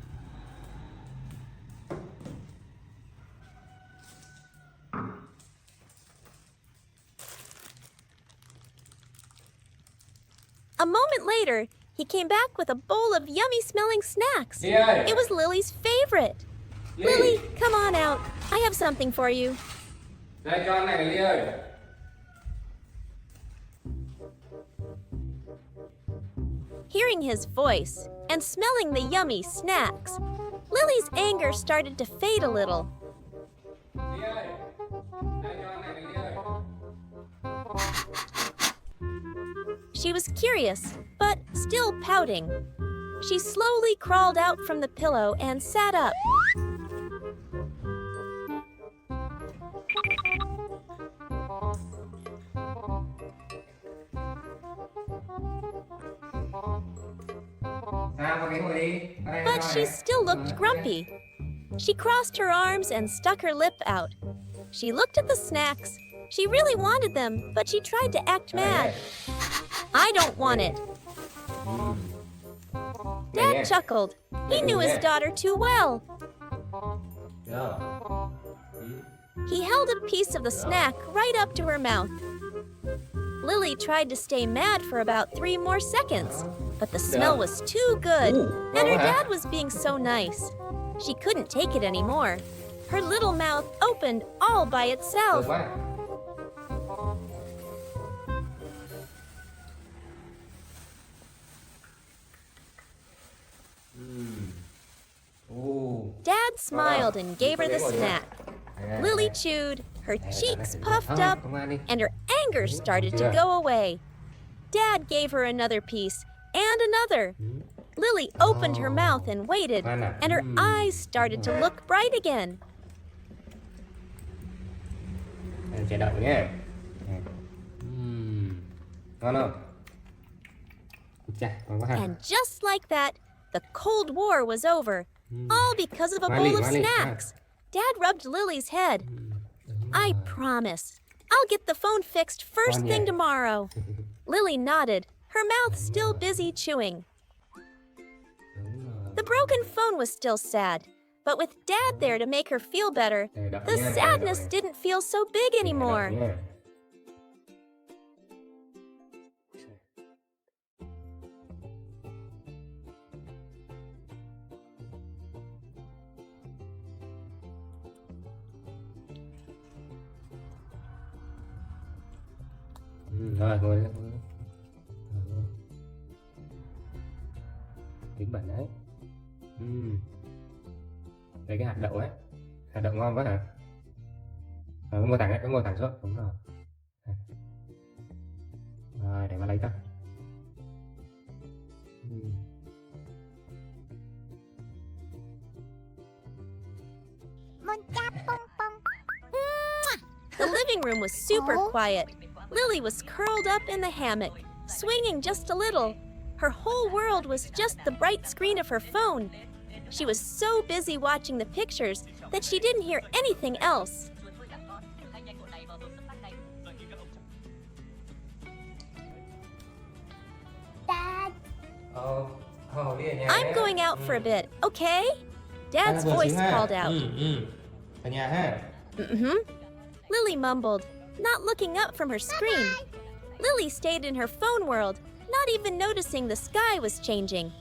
A moment later, he came back with a bowl of yummy-smelling snacks. Ly ơi. It was Lily's favorite. Lily, come on out. I have something for you. Đây cho anh này Ly ơi. Hearing his voice and smelling the yummy snacks, Lily's anger started to fade a little. Ly ơi. Đây cho anh này Ly ơi. She was curious, but still pouting. She slowly crawled out from the pillow and sat up. Sao vào ghế ngồi đi. Ở đây But cho she này. still looked grumpy. She crossed her arms and stuck her lip out. She looked at the snacks. She really wanted them, but she tried to act mad. I don't want it. Dad chuckled. He knew his daughter too well. Rồi. He held a piece of the snack right up to her mouth. Lily tried to stay mad for about 3 more seconds, but the smell was too good, and her dad was being so nice. She couldn't take it anymore. Her little mouth opened all by Được itself. quá. Dad smiled and gave her the snack. Lily chewed, her cheeks puffed up, and her anger started to go away. Dad gave her another piece and another. Lily opened her mouth and waited, and her eyes started to look bright again. Em chờ đợi nhé. Ngon không? Chà, ngon quá ha. And just like that, the Cold War was over, all because of a bowl of snacks. Dad rubbed Lily's head. I promise. I'll get the phone fixed first thing tomorrow. Lily nodded, her mouth still busy chewing. The broken phone was still sad, but with Dad there to make her feel better, the sadness didn't feel so big anymore. Rồi, ngồi lên. Tiếng bẩn đấy. Đây cái hạt đậu ấy. Hạt đậu ngon quá hả? Rồi, ngồi thẳng đấy, ngồi thẳng xuống. Đúng rồi. Rồi, để mà lấy ta. The living room was super quiet. Lily was curled up in the hammock, swinging just a little. Her whole world was just the bright screen of her phone. She was so busy watching the pictures that she didn't hear anything else. Dad, I'm going out for a bit, okay? Dad's voice called out. Ở nhà ha. Mm-hmm. Lily mumbled, not looking up from her screen. Lily stayed in her phone world, not even noticing the sky was changing.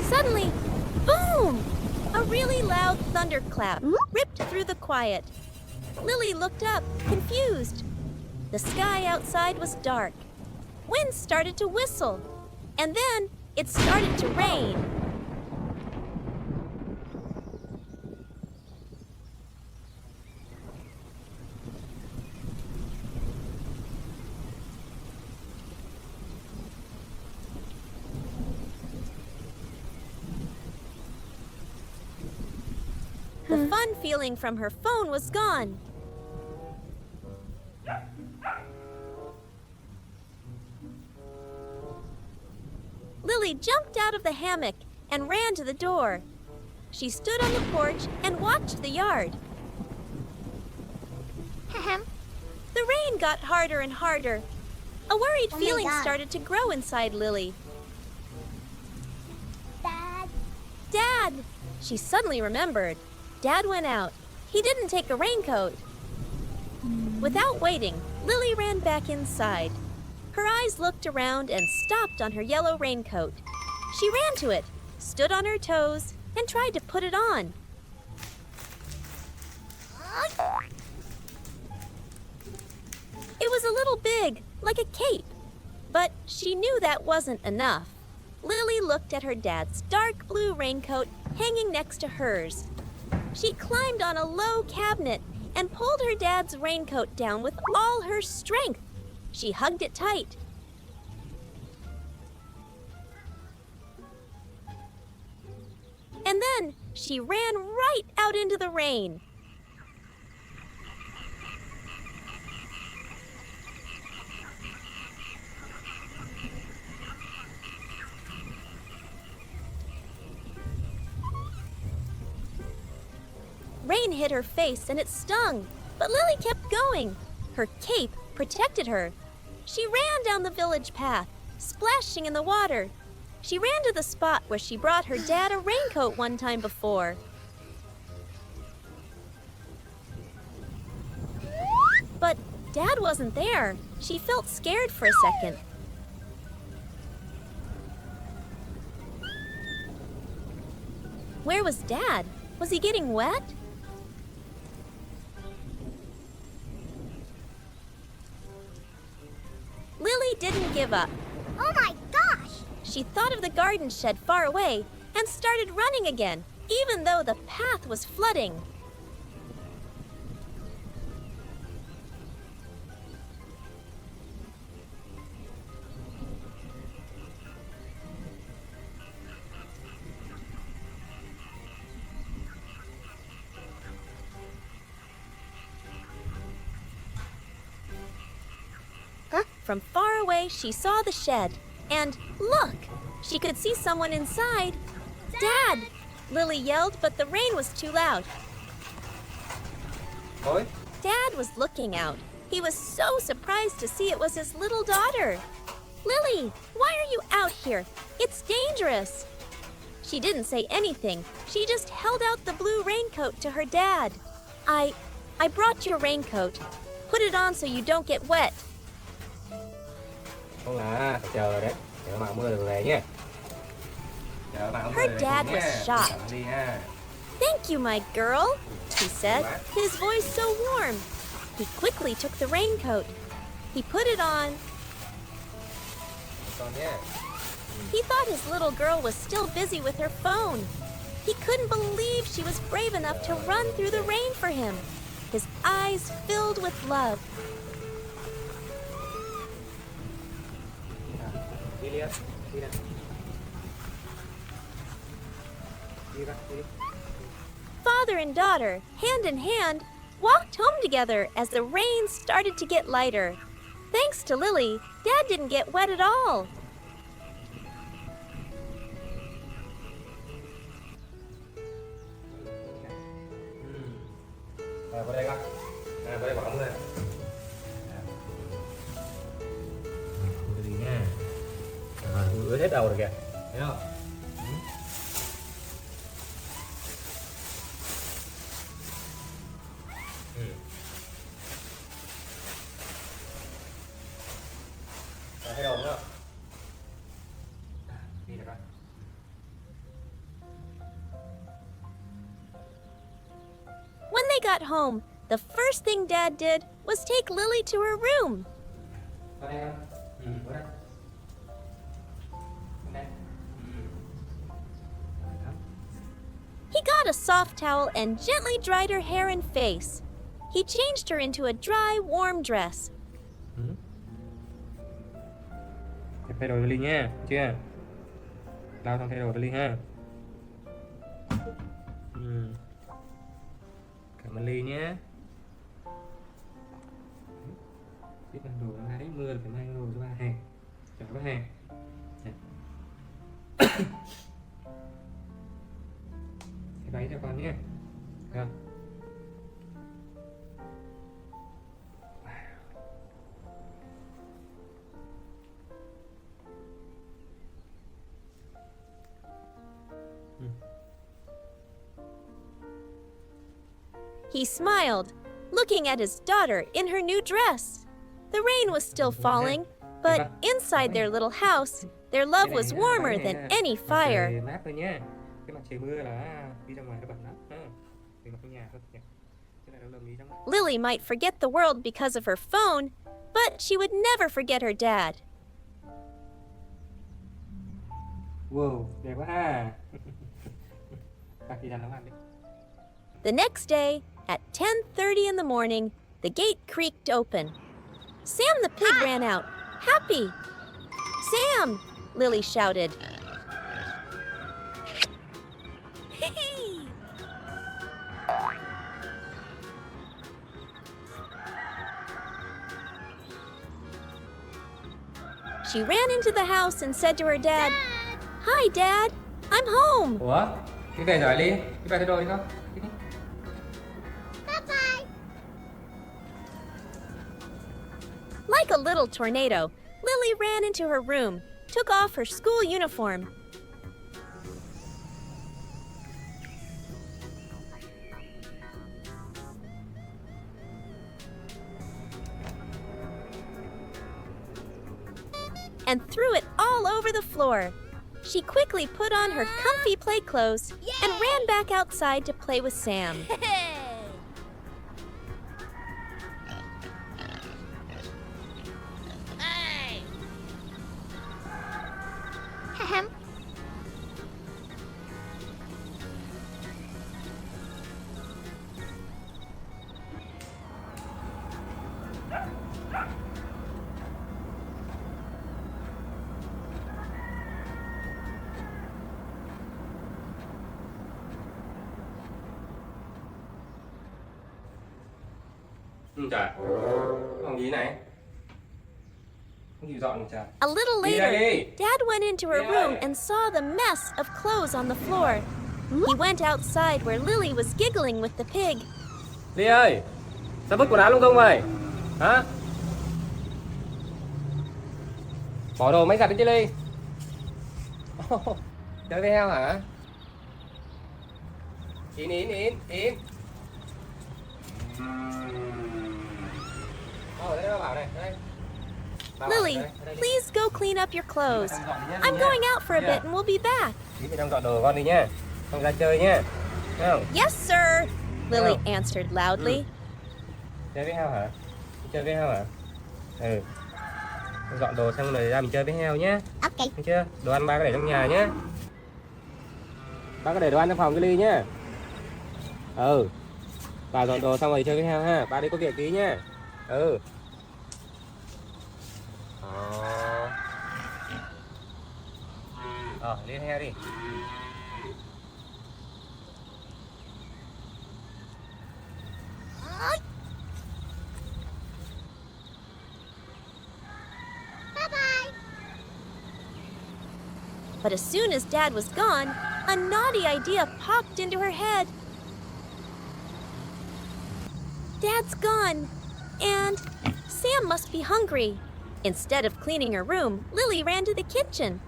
Suddenly, boom! A really loud thunderclap ripped through the quiet. Lily looked up, confused. The sky outside was dark. Wind started to whistle, and then it started to rain. fun feeling from her phone was gone. Lily jumped out of the hammock and ran to the door. She stood on the porch and watched the yard. The rain got harder and harder. A worried Oh my feeling God. started to grow inside Lily. Dad. Dad! She suddenly remembered. Dad went out. He didn't take a raincoat. Without waiting, Lily ran back inside. Her eyes looked around and stopped on her yellow raincoat. She ran to it, stood on her toes, and tried to put it on. It was a little big, like a cape. But she knew that wasn't enough. Lily looked at her dad's dark blue raincoat hanging next to hers. She climbed on a low cabinet and pulled her dad's raincoat down with all her strength. She hugged it tight. And then she ran right out into the rain. Rain hit her face and it stung, but Lily kept going. Her cape protected her. She ran down the village path, splashing in the water. She ran to the spot where she brought her dad a raincoat one time before. But Dad wasn't there. She felt scared for a second. Where was Dad? Was he getting wet? Lily didn't give up. Oh my gosh! She thought of the garden shed far away and started running again, even though the path was flooding. From far away, she saw the shed. And look! She could see someone inside. Dad! Lily yelled, but the rain was too loud. Ôi, Dad was looking out. He was so surprised to see it was his little daughter. Lily, why are you out here? It's dangerous. She didn't say anything. She just held out the blue raincoat to her dad. I brought your raincoat. Put it on so you don't get wet. không là phải chờ đấy, chờ mà mưa được về nhé. Chờ mà Her dad was shocked. Chờ đi ha. Thank you, my girl, he said, his voice so warm. He quickly took the raincoat. He put it on. Con nhé. He thought his little girl was still busy with her phone. He couldn't believe she was brave enough to run through the rain for him. His eyes filled with love. Đi đi, đi nè. Đi ra, đi. Father and daughter, hand in hand, walked home together as the rain started to get lighter. Thanks to Lily, Dad didn't get wet at all. Vào đây con. Vào đây bỏ mưa. Mưa đi nha. Mưa ướt hết đầu rồi kìa. Thấy không? Thấy đầu không? Đi nào con. When they got home, the first thing Dad did was take Lily to her room. Vào đây con. Vào đây. Vào đây. He got a soft towel and gently dried her hair and face. He changed her into a dry, warm dress. Thay đồ cho Ly nha, chưa? Lau xong thay đồ cho Ly ha. cảm ơn Ly nhé. Biết mang đồ ra đấy, mưa là phải mang đồ cho ba hàng. Chào ba hàng. Cái váy cho con nhé. Được. He smiled, looking at his daughter in her new dress. The rain was still falling, but inside their little house, their love was warmer than any fire. Trời mát thôi nha. Cái mặt trời mưa là đi ra ngoài nó bẩn lắm. Thì mặc trong nhà thôi nhỉ. Thế là đâu lầm đi trong này. Lily might forget the world because of her phone, but she would never forget her dad. Wow, đẹp quá ha. Bác đi ra nấu ăn đi. The next day, at 10:30 in the morning, the gate creaked open. Sam the pig ran out, happy. Sam! Lily shouted. She ran into the house and said to her dad, "Hi, Dad. I'm home." Ủa? Đi về rồi Ly. Đi về thay đồ đi con. Đi đi. Bye-bye. Like a little tornado, Lily ran into her room, took off her school uniform. And threw it all over the floor. She quickly put on her comfy play clothes and ran back outside to play with Sam. Ahem. Trời. Phòng gì này? Không chịu dọn trời. A little Đi later, đây. Dad went into her Đi room đây. and saw the mess of clothes on the floor. He went outside where Lily was giggling with the pig. Ly ơi, sao vứt quần áo lung tung vậy? Hả? Bỏ đồ máy giặt đi chứ Ly. Chơi với heo hả? Yên. Ở đây nó bảo này, đây. Bảo Lily, đây, đây đi. please go clean up your clothes. I'm going out for a bit and we'll be back. Đi bên trong dọn đồ con đi nhá. Không ra chơi nhá. Thấy không? Yes, sir, Lily Oh. answered loudly. Chơi với heo hả? Đi chơi với heo hả? Ừ. Dọn đồ xong rồi ra mình chơi với heo nhé. Ok. Thấy chưa? Đồ ăn ba có để trong nhà nhé. Ba có để đồ ăn trong phòng cái Ly nhá. Ừ. Bà dọn đồ xong rồi chơi với heo ha. Ba đi có việc tí nhá. Ừ. Lên heo đi. Bye-bye. But as soon as Dad was gone, a naughty idea popped into her head. Dad's gone, and Sam must be hungry. Instead of cleaning her room, Lily ran to the kitchen.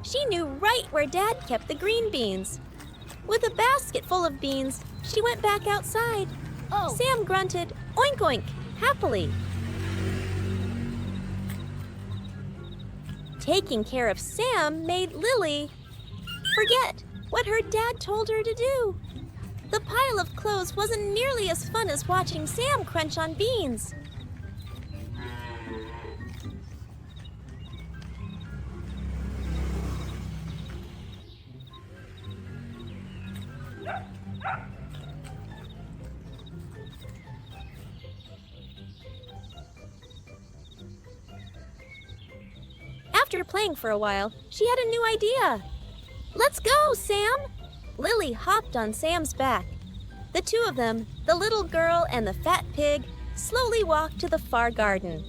She knew right where Dad kept the green beans. With a basket full of beans, she went back outside. Oh. Sam grunted, oink oink, happily. Taking care of Sam made Lily forget what her dad told her to do. The pile of clothes wasn't nearly as fun as watching Sam crunch on beans. After playing for a while, she had a new idea. Let's go, Sam! Lily hopped on Sam's back. The two of them the little girl and the fat pig slowly walked to the far garden.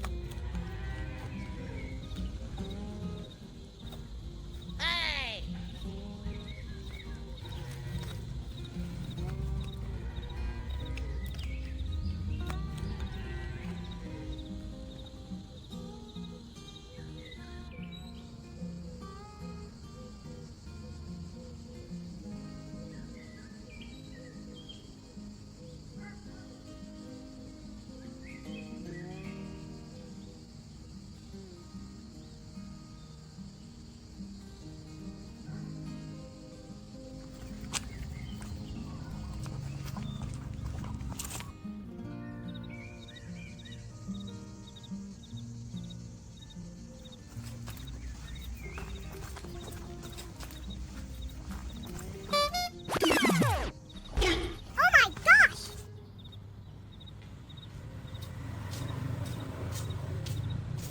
Oh my gosh!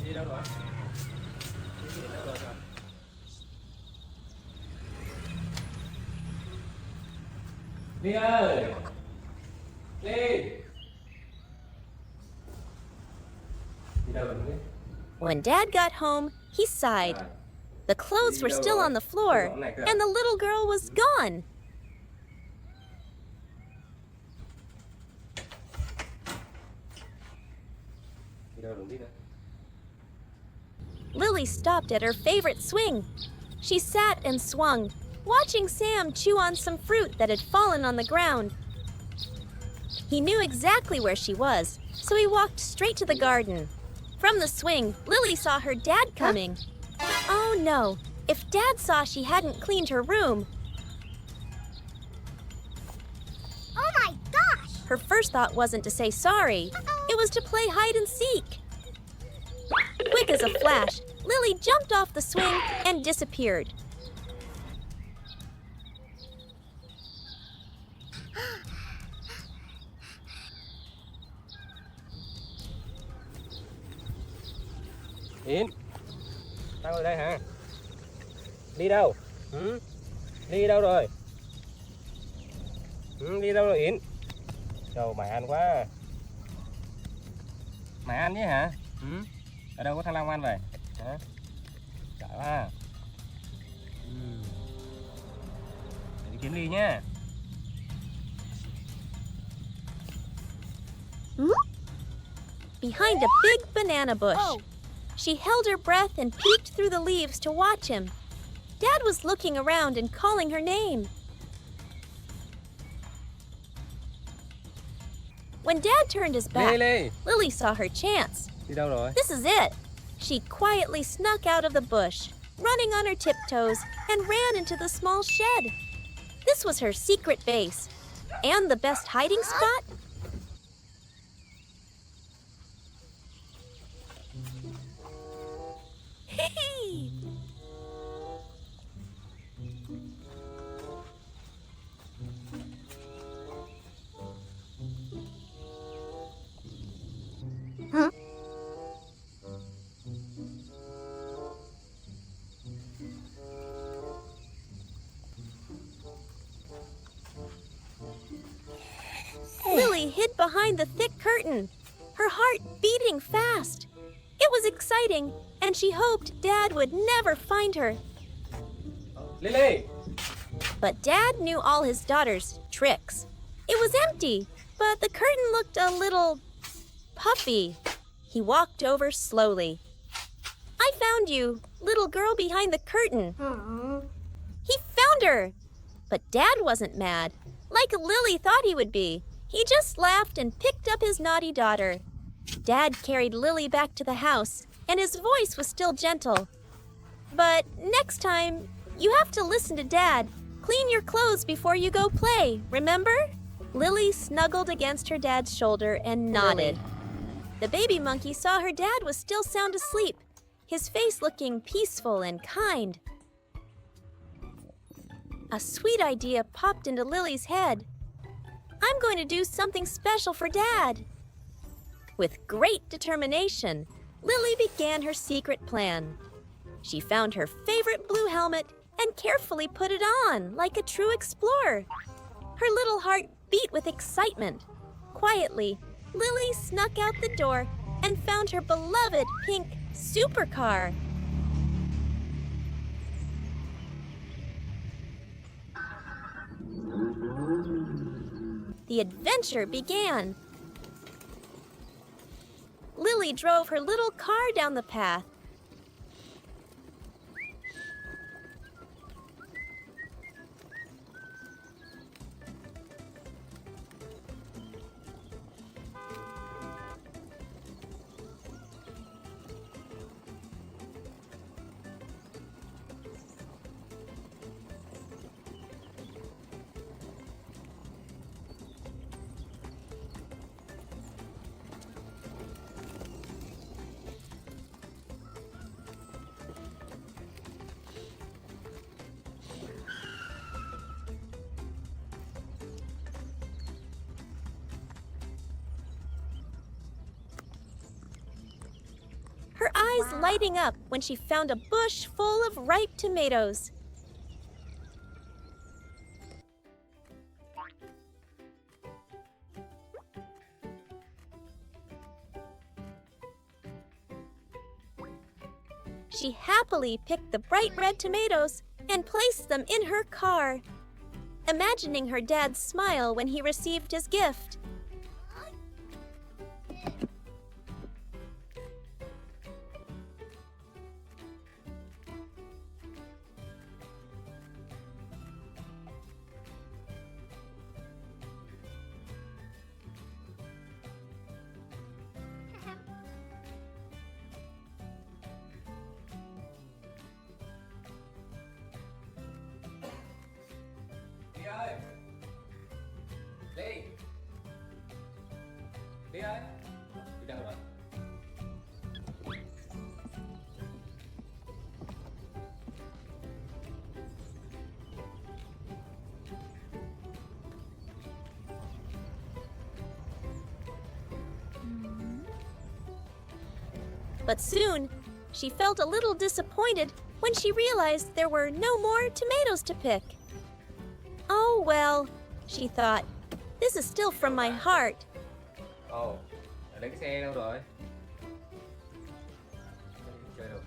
Đi đâu rồi? Ly ơi! Ly! Đi đâu rồi Ly? When Dad got home, he sighed. The clothes were still on the floor, and the little girl was gone. Đi đâu rồi Ly nữa? Lily stopped at her favorite swing. She sat and swung, watching Sam chew on some fruit that had fallen on the ground. He knew exactly where she was, so he walked straight to the garden. From the swing, Lily saw her dad coming. Oh no, if Dad saw she hadn't cleaned her room, Oh my gosh! her first thought wasn't to say sorry. It was to play hide and seek. Quick as a flash, Lily jumped off the swing and disappeared. Yến! Tao ở đây hả? Đi đâu? Ừ? Đi đâu rồi? Ừ, đi đâu rồi Yến? Trời mày ăn quá. Mày ăn chứ hả? Ừ? Ở đâu có thằng Long ăn vậy? Hả? Trời quá. Ừ. Để đi kiếm Ly nhá. Behind a big banana bush. She held her breath and peeked through the leaves to watch him. Dad was looking around and calling her name. When Dad turned his back, Ly! Lily saw her chance. Đi đâu rồi? This is it. She quietly snuck out of the bush, running on her tiptoes, and ran into the small shed. This was her secret base. And the best hiding spot? Hey! Lily hid behind the thick curtain, her heart beating fast. It was exciting, and she hoped Dad would never find her. Lily! But Dad knew all his daughter's tricks. It was empty, but the curtain looked a little puffy. He walked over slowly. I found you, little girl behind the curtain. He found her! But Dad wasn't mad, like Lily thought he would be. He just laughed and picked up his naughty daughter. Dad carried Lily back to the house, and his voice was still gentle. But next time, you have to listen to Dad. Clean your clothes before you go play, remember? Lily snuggled against her dad's shoulder and nodded. The baby monkey saw her dad was still sound asleep, his face looking peaceful and kind. A sweet idea popped into Lily's head. I'm going to do something special for Dad. With great determination, Lily began her secret plan. She found her favorite blue helmet and carefully put it on like a true explorer. Her little heart beat with excitement. Quietly, Lily snuck out the door and found her beloved pink supercar. The adventure began. Lily drove her little car down the path. Her eyes lighting up when she found a bush full of ripe tomatoes. She happily picked the bright red tomatoes and placed them in her car, imagining her dad's smile when he received his gift. Ly ơi! Ly! Ly ơi! Đi đâu rồi? But soon, she felt a little disappointed when she realized there were no more tomatoes to pick. Oh well, she thought, this is still from my heart. Ồ, lấy cái xe đâu rồi? Chơi đâu?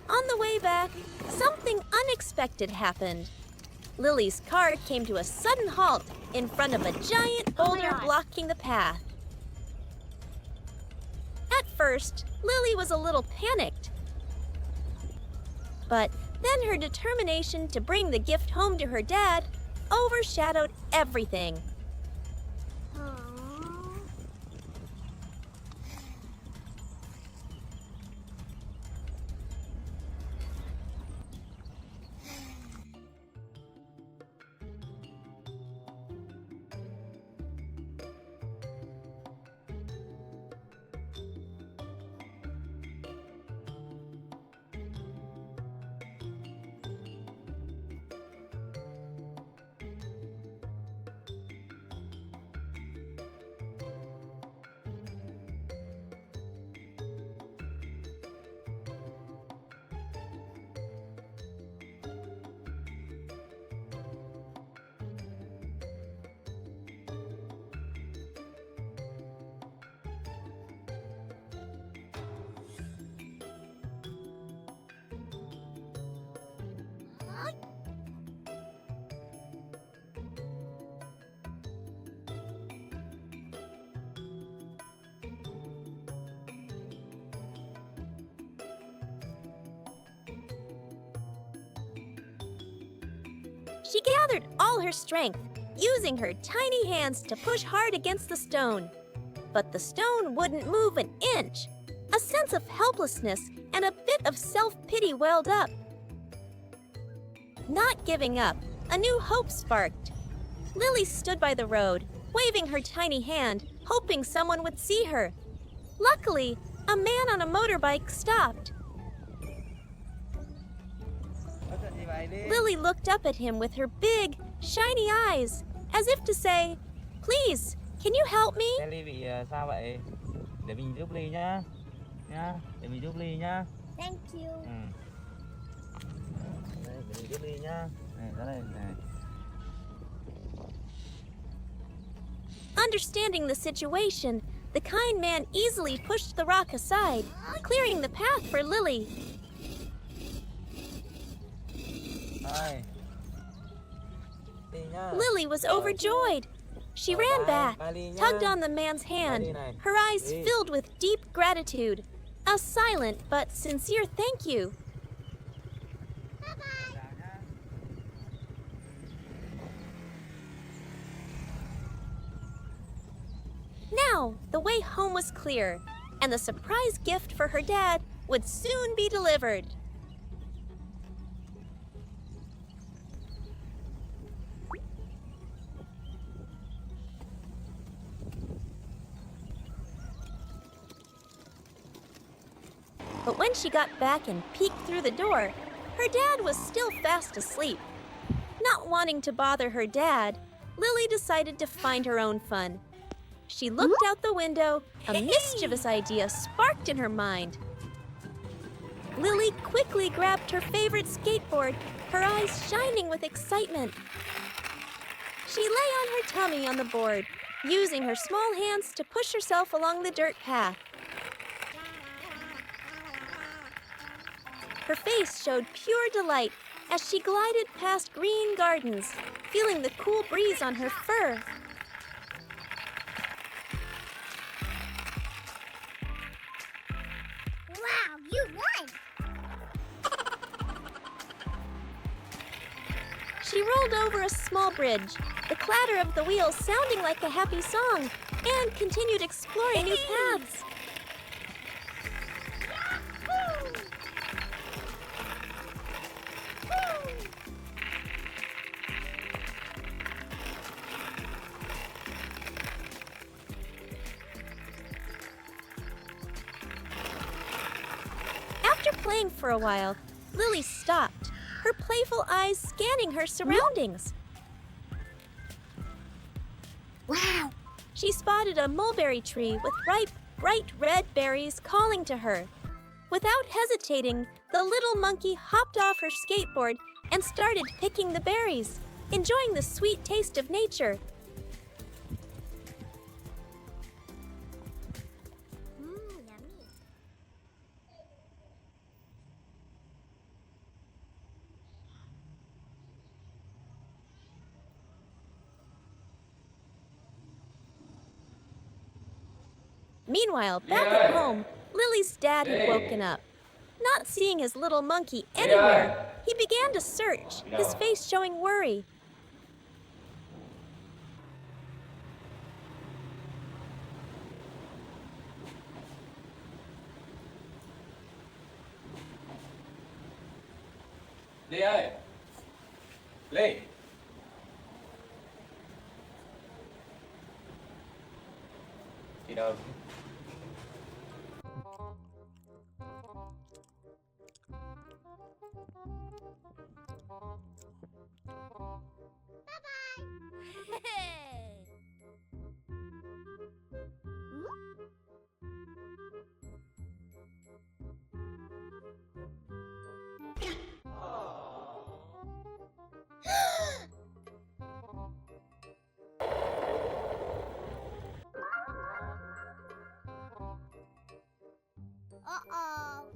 On the way back, something unexpected happened. Lily's car came to a sudden halt in front of a giant boulder blocking the path. At first, Lily was a little panicked. But then her determination to bring the gift home to her dad overshadowed everything. She gathered all her strength, using her tiny hands to push hard against the stone. But the stone wouldn't move an inch. A sense of helplessness and a bit of self-pity welled up. Not giving up, a new hope sparked. Lily stood by the road, waving her tiny hand, hoping someone would see her. Luckily, a man on a motorbike stopped. Lily looked up at him with her big, shiny eyes, as if to say, Please, can you help me? Sally bị sao vậy? Để mình giúp Ly nhá. Để mình giúp Ly nhá. Thank you. Đây, để mình giúp Ly nhá. Này, ra đây này. Understanding the situation, the kind man easily pushed the rock aside, clearing the path for Lily. Đây. Ly nhá. Lily was overjoyed. She ran back, tugged on the man's hand, her eyes filled with deep gratitude. A silent but sincere thank you. Now, the way home was clear, and the surprise gift for her dad would soon be delivered. But when she got back and peeked through the door, her dad was still fast asleep. Not wanting to bother her dad, Lily decided to find her own fun. She looked out the window, a mischievous idea sparked in her mind. Lily quickly grabbed her favorite skateboard, her eyes shining with excitement. She lay on her tummy on the board, using her small hands to push herself along the dirt path. Her face showed pure delight as she glided past green gardens, feeling the cool breeze on her fur. Wow, you won! She rolled over a small bridge, the clatter of the wheels sounding like a happy song, and continued exploring new paths. After playing for a while, Lily stopped, her playful eyes scanning her surroundings. Wow! She spotted a mulberry tree with ripe, bright red berries calling to her. Without hesitating, the little monkey hopped off her skateboard and started picking the berries, enjoying the sweet taste of nature. Yummy. Meanwhile, back at home, Lily's dad had woken up. Not seeing his little monkey anywhere, he began to search, his face showing worry. Ly ơi! Ly! Đi đâu? Uh-oh.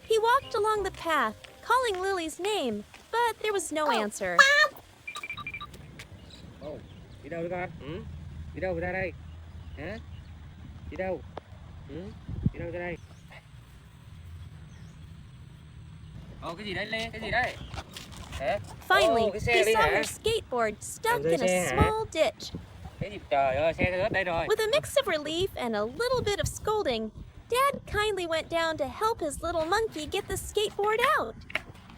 He walked along the path, calling Lily's name, but there was no answer. Ồ, đi đâu đấy con? Ừ? Đi đâu ra đây? Hả? Đi đâu? Ừ? Đi đâu ra đây? Ồ, cái gì đấy Lê? Cái gì đấy? Hả? Finally, Ồ, cái xe he đi saw hả? her skateboard stuck Anh rơi in a xe hả? small ditch. Cái gì trời ơi, xe rớt đây rồi. With a mix of relief and a little bit of scolding, Dad kindly went down to help his little monkey get the skateboard out.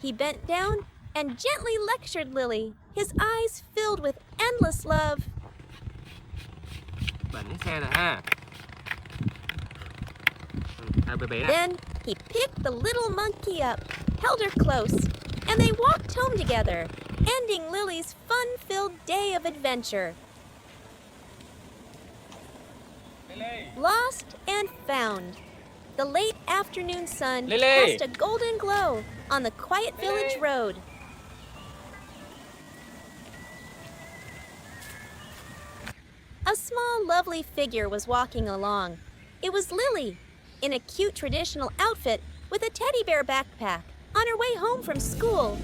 He bent down and gently lectured Lily, his eyes filled with endless love. Bẩn cái xe rồi ha. Hai bé bé nè. Then he picked the little monkey up, held her close, and they walked home together, ending Lily's fun-filled day of adventure. Lost and found. The late afternoon sun Lily! cast a golden glow on the quiet village road. A small, lovely figure was walking along. It was Lily, in a cute traditional outfit with a teddy bear backpack, on her way home from school.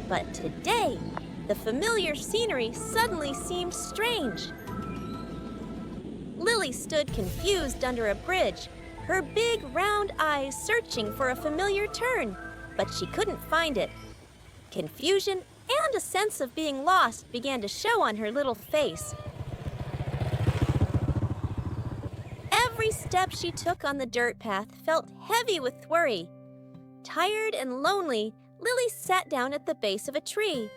But today, the familiar scenery suddenly seemed strange. Lily stood confused under a bridge, her big round eyes searching for a familiar turn, but she couldn't find it. Confusion and a sense of being lost began to show on her little face. Every step she took on the dirt path felt heavy with worry. Tired and lonely, Lily sat down at the base of a tree.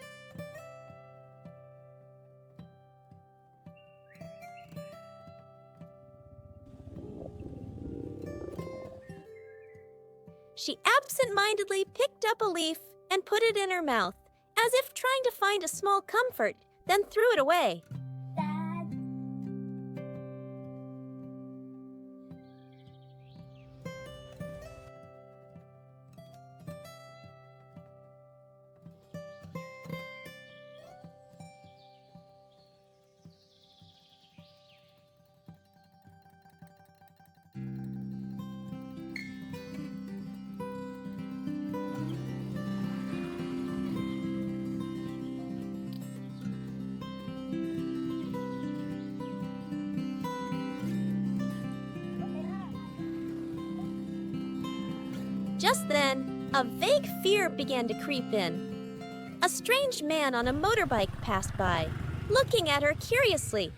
She absent-mindedly picked up a leaf and put it in her mouth, as if trying to find a small comfort, then threw it away. Just then, a vague fear began to creep in. A strange man on a motorbike passed by, looking at her curiously.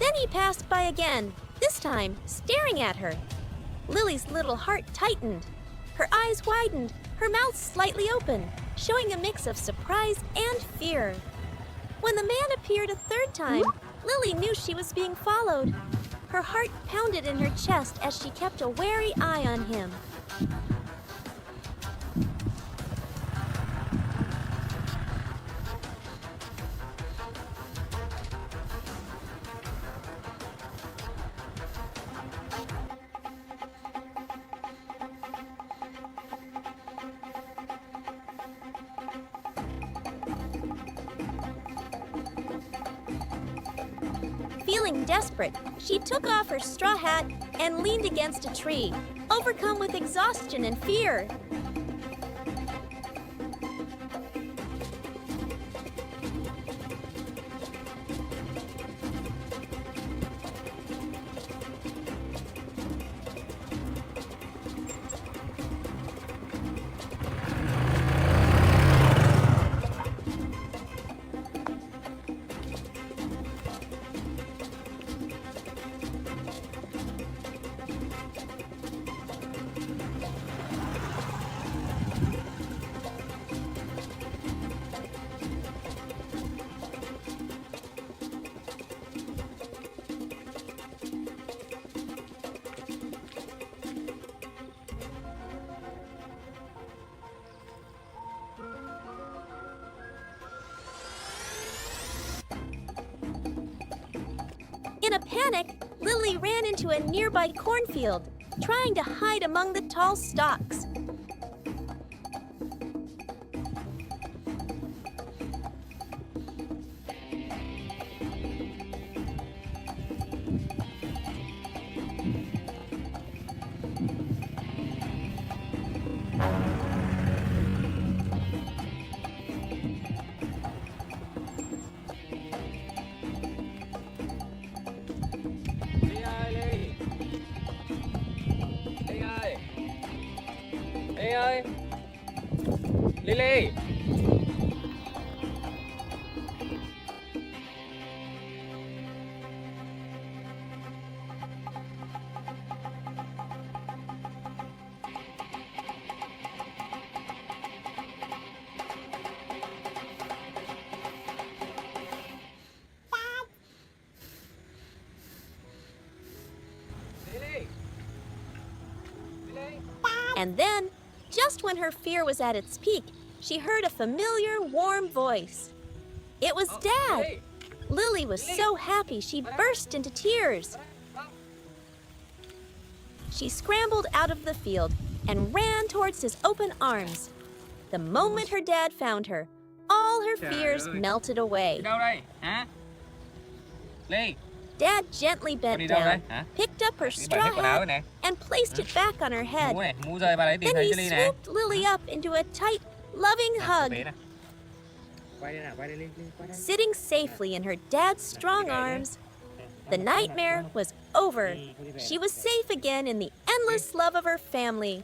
Then he passed by again, this time staring at her. Lily's little heart tightened. Her eyes widened, her mouth slightly open, showing a mix of surprise and fear. When the man appeared a third time, Lily knew she was being followed. Her heart pounded in her chest as she kept a wary eye on him. Feeling desperate, she took off her straw hat and leaned against a tree, overcome with exhaustion and fear. In a panic, Lily ran into a nearby cornfield, trying to hide among the tall stalks. Lily ơi. Lily. Lily. Lily. And then, just when her fear was at its peak, she heard a familiar, warm voice. It was Dad. Lily. Lily was so happy she burst into tears. She scrambled out of the field and ran towards his open arms. The moment her dad found her, all her fears melted away. Đi đâu đây? Hả? Lily. Dad gently Con bent đi đâu đây? down, Hả? picked up her Đi bật straw hết quần áo hat, này nè. and placed it back on her head. Mũ này, mũ rơi ba đấy tìm Then thấy he cho Lily nè. swooped Lily up into a tight, loving hug. Bế nè. Quay đây nào, quay đây Lily, quay đây. Sitting safely in her dad's strong arms, the nightmare was over. She was safe again in the endless love of her family.